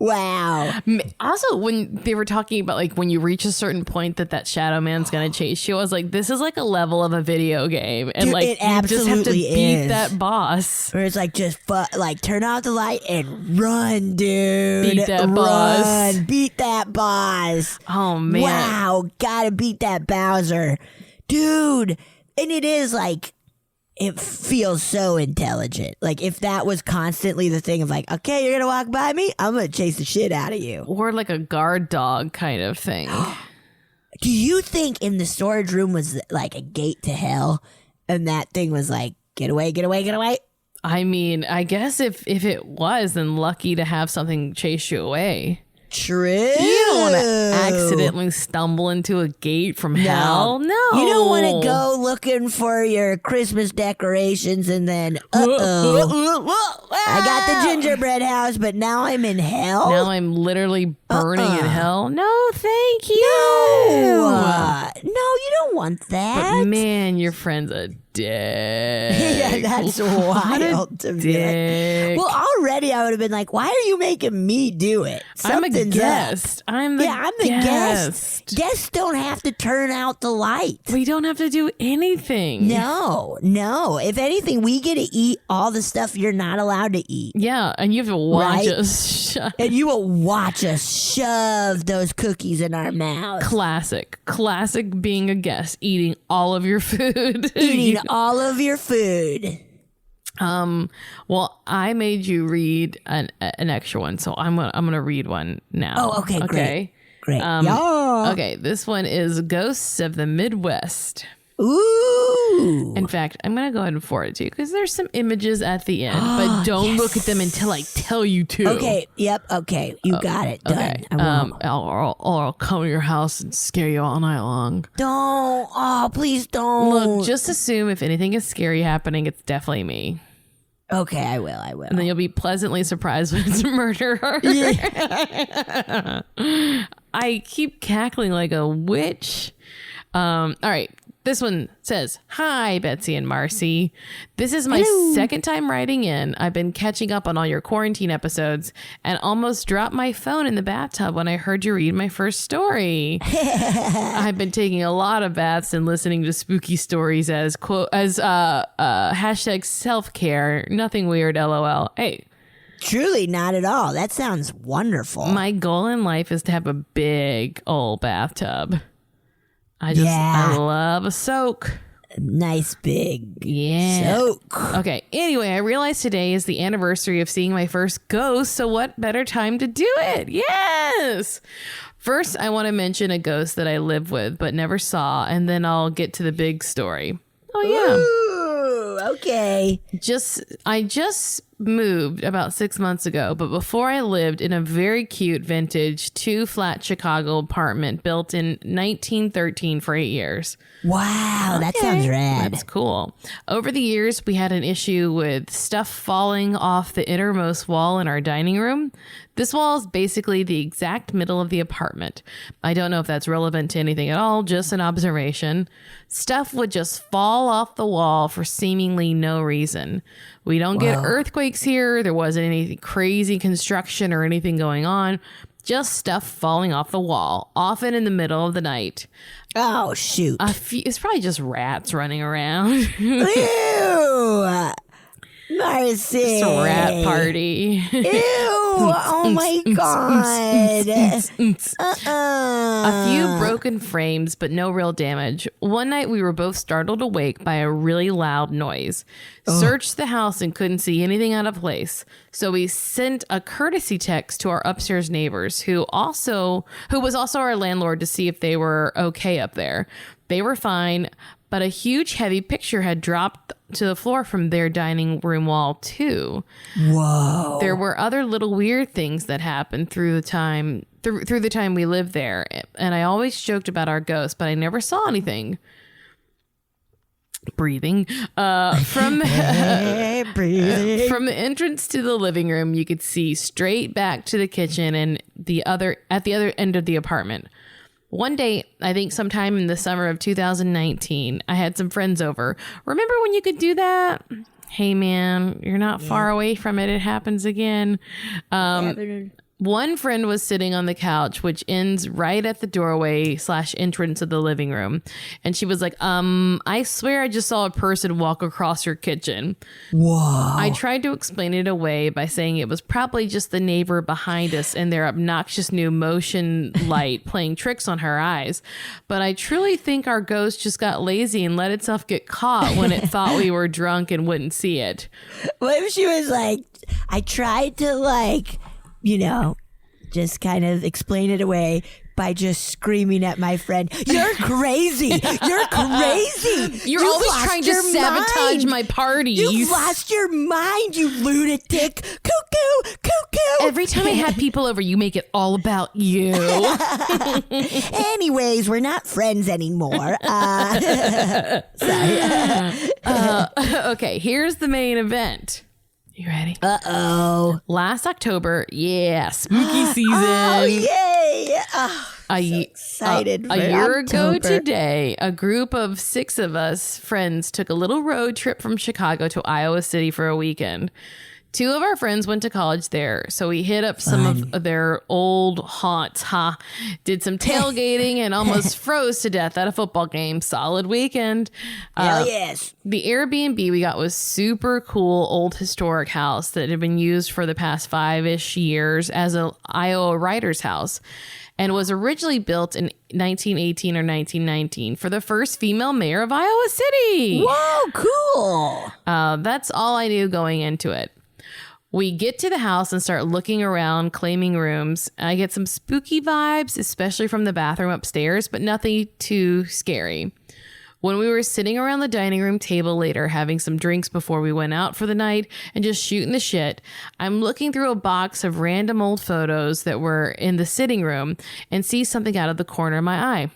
Wow. Also, when they were talking about like when you reach a certain point that shadow man's gonna chase you, I was like, this is like a level of a video game, and dude, like it you just have to beat is. that boss. Where it's like just like turn off the light and run, dude. Beat that boss. Beat that boss. Oh man. Wow, gotta beat that Bowser, dude. And it is like, it feels so intelligent. Like if that was constantly the thing of like, okay, you're gonna walk by me, I'm gonna chase the shit out of you. Or like a guard dog kind of thing. Do you think in the storage room was like a gate to hell, and that thing was like, get away, get away, get away? I mean, I guess if it was, then lucky to have something chase you away. True. You don't want to accidentally stumble into a gate from hell. No. You don't want to go looking for your Christmas decorations and then, I got the gingerbread house, but now I'm in hell? Now I'm literally burning in hell? No, thank you. No, you don't want that. But man, your friend's a dick. Yeah, that's wild to me. Like, well, already I would have been like, why are you making me do it? I'm a guest. I'm the guest. Guests don't have to turn out the light. We don't have to do anything. No. If anything, we get to eat all the stuff you're not allowed to eat. Yeah, and you have to watch us and you will watch us shove those cookies in our mouths. Classic being a guest, eating all of your food. Eating all of your food. Well, I made you read an extra one, so I'm gonna read one now. Oh, okay, great. Okay, this one is Ghosts of the Midwest. Ooh. In fact, I'm gonna go ahead and forward it to you because there's some images at the end, but don't look at them until I tell you to. Okay. Yep. Okay. You got it. Done. Okay. I'll come to your house and scare you all night long. Don't. Oh, please don't. Look, just assume if anything is scary happening, it's definitely me. Okay, I will. And then you'll be pleasantly surprised when it's a murderer. Yeah. I keep cackling like a witch. All right. This one says, "Hi, Betsy and Marcy. This is my second time writing in. I've been catching up on all your quarantine episodes and almost dropped my phone in the bathtub when I heard you read my first story. I've been taking a lot of baths and listening to spooky stories as hashtag self-care. Nothing weird, LOL. Hey, Truly not at all. That sounds wonderful. my goal in life is to have a big old bathtub. I love a soak. Nice big Yeah. soak. Okay. Anyway, I realized today is the anniversary of seeing my first ghost, so what better time to do it? Yes. First, I want to mention a ghost that I live with but never saw, and then I'll get to the big story. Oh yeah. Ooh, okay. I just moved about 6 months ago, but before I lived in a very cute vintage 2-flat Chicago apartment built in 1913 for 8 years. Wow, that sounds rad. That's cool. Over the years, we had an issue with stuff falling off the innermost wall in our dining room. This wall is basically the exact middle of the apartment. I don't know if that's relevant to anything at all, just an observation. Stuff would just fall off the wall for seemingly no reason. We don't get earthquakes here. There wasn't any crazy construction or anything going on. Just stuff falling off the wall, often in the middle of the night. Oh, shoot. It's probably just rats running around. Ew. Marcy. It's a rat party. Ew. Oh, my God. A few broken frames, but no real damage. One night we were both startled awake by a really loud noise. Searched the house and couldn't see anything out of place. So we sent a courtesy text to our upstairs neighbors, who was also our landlord, to see if they were okay up there. They were fine, but a huge heavy picture had dropped to the floor from their dining room wall too. Whoa. There were other little weird things that happened through the time we lived there, and I always joked about our ghosts, but I never saw anything. Breathing. From the entrance to the living room, you could see straight back to the kitchen and at the other end of the apartment. One day, I think sometime in the summer of 2019, I had some friends over. Remember when you could do that? Hey man, you're not far away from it. It happens again. One friend was sitting on the couch, which ends right at the doorway / entrance of the living room. And she was like, I swear I just saw a person walk across your kitchen. Whoa. I tried to explain it away by saying it was probably just the neighbor behind us and their obnoxious new motion light playing tricks on her eyes. But I truly think our ghost just got lazy and let itself get caught when it thought we were drunk and wouldn't see it. What if she was like, I tried to just kind of explain it away by just screaming at my friend, you're crazy. You're crazy. You've always trying to sabotage my parties. You've lost your mind, you lunatic. Cuckoo, cuckoo. Every time I have people over, you make it all about you. Anyways, we're not friends anymore. Sorry. Okay, here's the main event. You ready? Uh-oh. Last October, spooky season. Oh, yay. Oh, so excited a year ago October. today, a group of 6 of us friends took a little road trip from Chicago to Iowa City for a weekend. 2 of our friends went to college there, so we hit up some of their old haunts, did some tailgating and almost froze to death at a football game. Solid weekend. Hell yes. The Airbnb we got was super cool old historic house that had been used for the past 5-ish years as an Iowa writer's house, and was originally built in 1918 or 1919 for the first female mayor of Iowa City. Whoa, cool. That's all I knew going into it. We get to the house and start looking around, claiming rooms. I get some spooky vibes, especially from the bathroom upstairs, but nothing too scary. When we were sitting around the dining room table later, having some drinks before we went out for the night and just shooting the shit, I'm looking through a box of random old photos that were in the sitting room and see something out of the corner of my eye.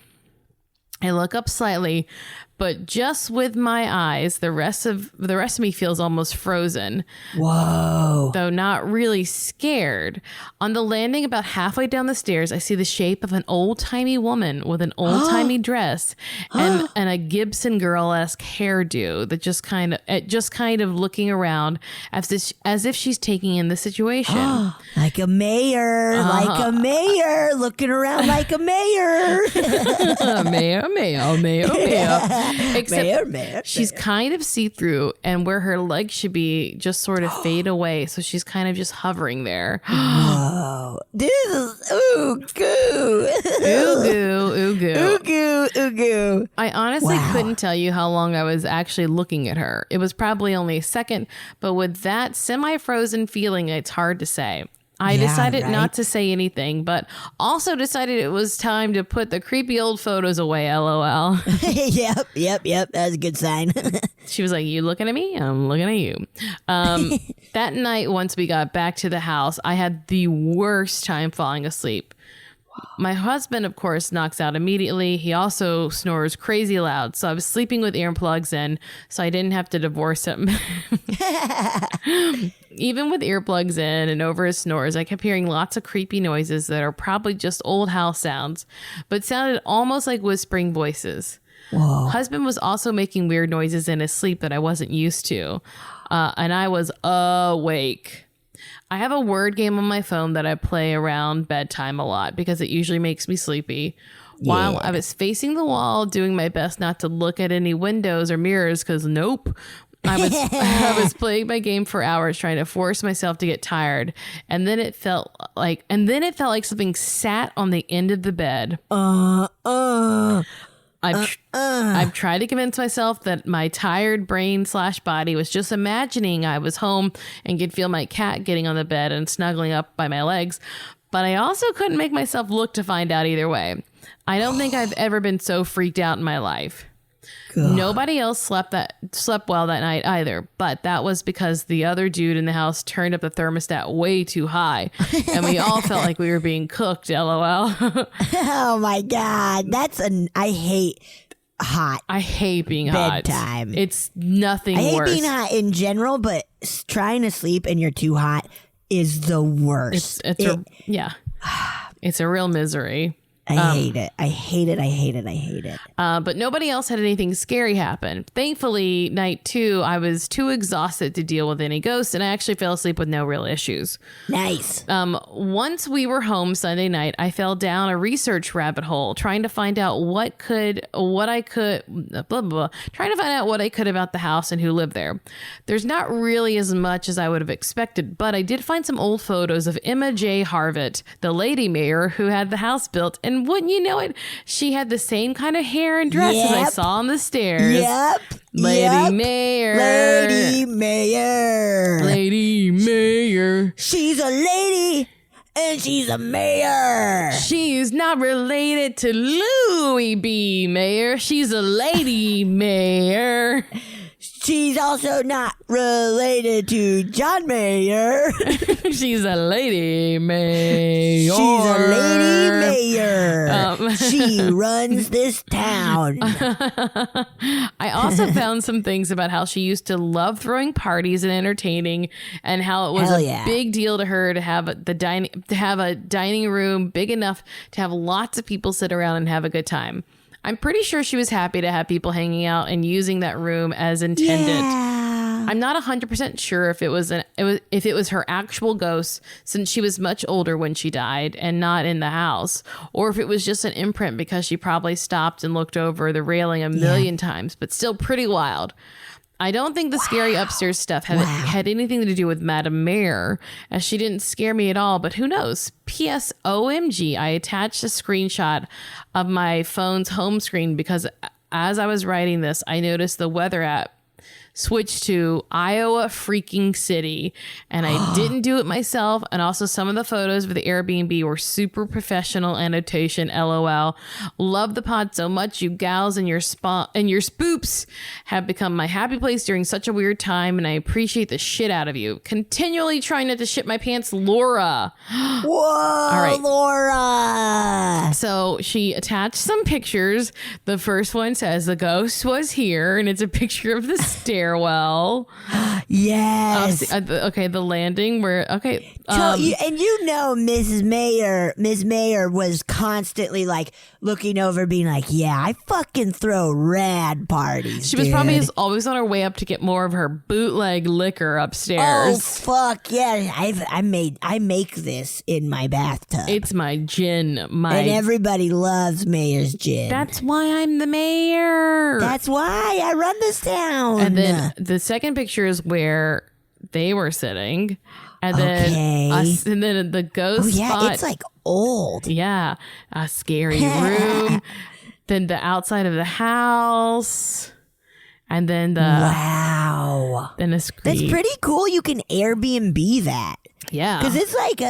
I look up slightly, but just with my eyes, the rest of me feels almost frozen. Whoa. Though not really scared. On the landing about halfway down the stairs, I see the shape of an old-timey woman with an old-timey dress and a Gibson girl-esque hairdo that just kind of looking around as if she's taking in the situation. Like a mayor, looking around like a mayor. Mayor. Except Mayor. she's kind of see-through, and where her legs should be just sort of fade away. So she's kind of just hovering there. Oh, this is ooh goo. Ooh goo. I honestly couldn't tell you how long I was actually looking at her. It was probably only a second, but with that semi-frozen feeling, it's hard to say. I decided not to say anything, but also decided it was time to put the creepy old photos away, LOL. Yep. That's a good sign. She was like, "You looking at me? I'm looking at you." That night, once we got back to the house, I had the worst time falling asleep. My husband, of course, knocks out immediately. He also snores crazy loud. So I was sleeping with earplugs in, so I didn't have to divorce him. Even with earplugs in and over his snores, I kept hearing lots of creepy noises that are probably just old house sounds, but sounded almost like whispering voices. Whoa. Husband was also making weird noises in his sleep that I wasn't used to. And I was awake. I have a word game on my phone that I play around bedtime a lot because it usually makes me sleepy. While I was facing the wall, doing my best not to look at any windows or mirrors because nope. I was playing my game for hours trying to force myself to get tired. And then it felt like something sat on the end of the bed. I've tried to convince myself that my tired brain / body was just imagining I was home and could feel my cat getting on the bed and snuggling up by my legs. But I also couldn't make myself look to find out either way. I don't think I've ever been so freaked out in my life. God. Nobody else slept well that night either, but that was because the other dude in the house turned up the thermostat way too high, and we all felt like we were being cooked, LOL. Oh my God. I hate hot. I hate being bedtime. Hot. It's nothing worse. I hate being hot in general, but trying to sleep and you're too hot is the worst. It's a real misery. I hate it. But nobody else had anything scary happen. Thankfully, night 2, I was too exhausted to deal with any ghosts, and I actually fell asleep with no real issues. Nice. Once we were home Sunday night, I fell down a research rabbit hole trying to find out what I could about the house and who lived there. There's not really as much as I would have expected, but I did find some old photos of Emma J. Harvett, the lady mayor who had the house built, and wouldn't you know it, she had the same kind of hair and dress as I saw on the stairs. Yep. Lady Mayor. Lady Mayor. She's a lady and she's a mayor. She's not related to Louis B. Mayer. She's a lady mayor. She's also not related to John Mayer. She's a lady mayor. She's a lady mayor. She runs this town. I also found some things about how she used to love throwing parties and entertaining, and how it was big deal to her to have a dining room big enough to have lots of people sit around and have a good time. I'm pretty sure she was happy to have people hanging out and using that room as intended. Yeah. I'm not 100% sure if it was her actual ghost, since she was much older when she died and not in the house, or if it was just an imprint because she probably stopped and looked over the railing a million times, but still pretty wild. I don't think the scary upstairs stuff had anything to do with Madame Mayor, as she didn't scare me at all, but who knows? P.S. OMG, I attached a screenshot of my phone's home screen because as I was writing this, I noticed the weather app switch to Iowa freaking City. And I didn't do it myself. And also some of the photos of the Airbnb were super professional annotation, LOL. Love the pod so much. You gals and your spoops have become my happy place during such a weird time. And I appreciate the shit out of you. Continually trying not to shit my pants, Laura. Whoa, All right. Laura. So she attached some pictures. The first one says the ghost was here, and it's a picture of the stairwell. Yes. The landing where And Miss Mayer was constantly like looking over, being like, "Yeah, I fucking throw rad parties." She was probably always on her way up to get more of her bootleg liquor upstairs. Oh fuck yeah! I make this in my bathtub. It's my gin, and everybody loves Mayer's gin. That's why I'm the mayor. That's why I run this town. And then the second picture is where they were sitting. And then and then the ghost spot. It's like old. Yeah. A scary room. Then the outside of the house. And then wow. Then a screen. That's pretty cool. You can Airbnb that. Yeah. Because it's like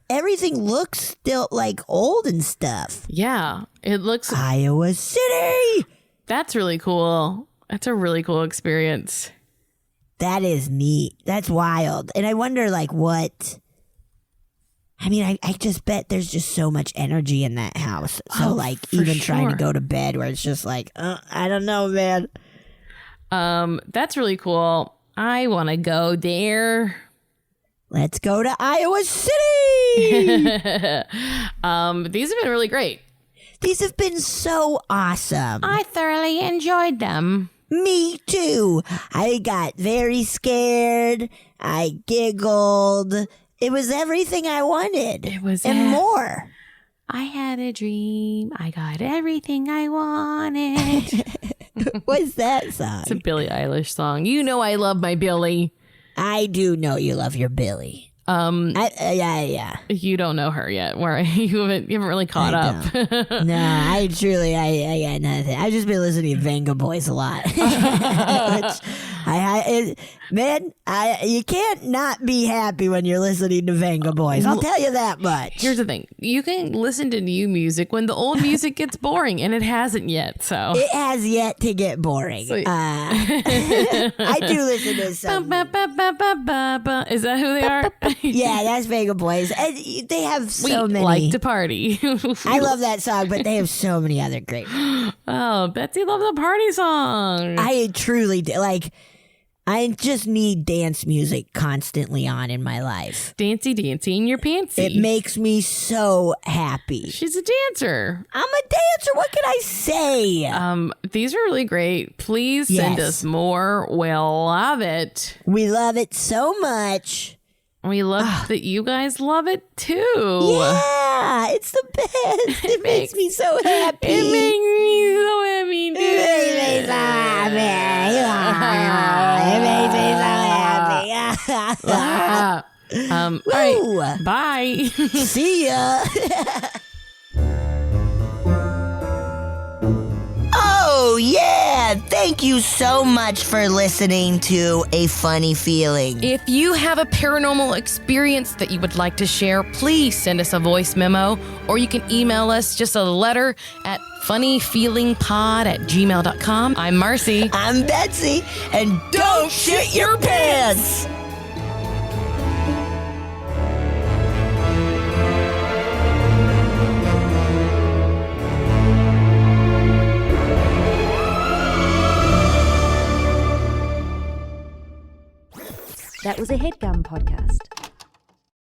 everything looks still like old and stuff. Yeah. It looks Iowa City. That's really cool. That's a really cool experience. That is neat. That's wild. And I wonder, like, what... I mean, I just bet there's just so much energy in that house. So, even trying to go to bed where it's just like, I don't know, man. That's really cool. I want to go there. Let's go to Iowa City! These have been really great. These have been so awesome. I thoroughly enjoyed them. Me too. I got very scared. I giggled. It was everything I wanted. It was and more. I had a dream. I got everything I wanted. What's that song? It's a Billie Eilish song. You know I love my Billie. I do know you love your Billie. Yeah. You don't know her yet. Where you haven't really caught up. No, I got nothing. I've just been listening to Venga Boys a lot. You can't not be happy when you're listening to Venga Boys. I'll tell you that much. Here's the thing: you can listen to new music when the old music gets boring, and it hasn't yet. So it has yet to get boring. I do listen to some. Is that who they are? Yeah, that's Venga Boys. And they have so many. Like to party. I love that song, but they have so many other great. Oh, Betsy loves a party song. I truly do. Like, I just need dance music constantly on in my life. Dancy in your pantsy. It makes me so happy. She's a dancer. I'm a dancer. What can I say? These are really great. Please send us more. We'll love it. We love it so much. We love that you guys love it too. Yeah, it's the best. It makes me so happy. It makes me so happy too. It makes me so happy. All right. Bye. See ya. Oh, yeah. Thank you so much for listening to A Funny Feeling. If you have a paranormal experience that you would like to share, please send us a voice memo, or you can email us just a letter at funnyfeelingpod@gmail.com. I'm Marcy. I'm Betsy. And don't shit your pants. That was a HeadGum podcast.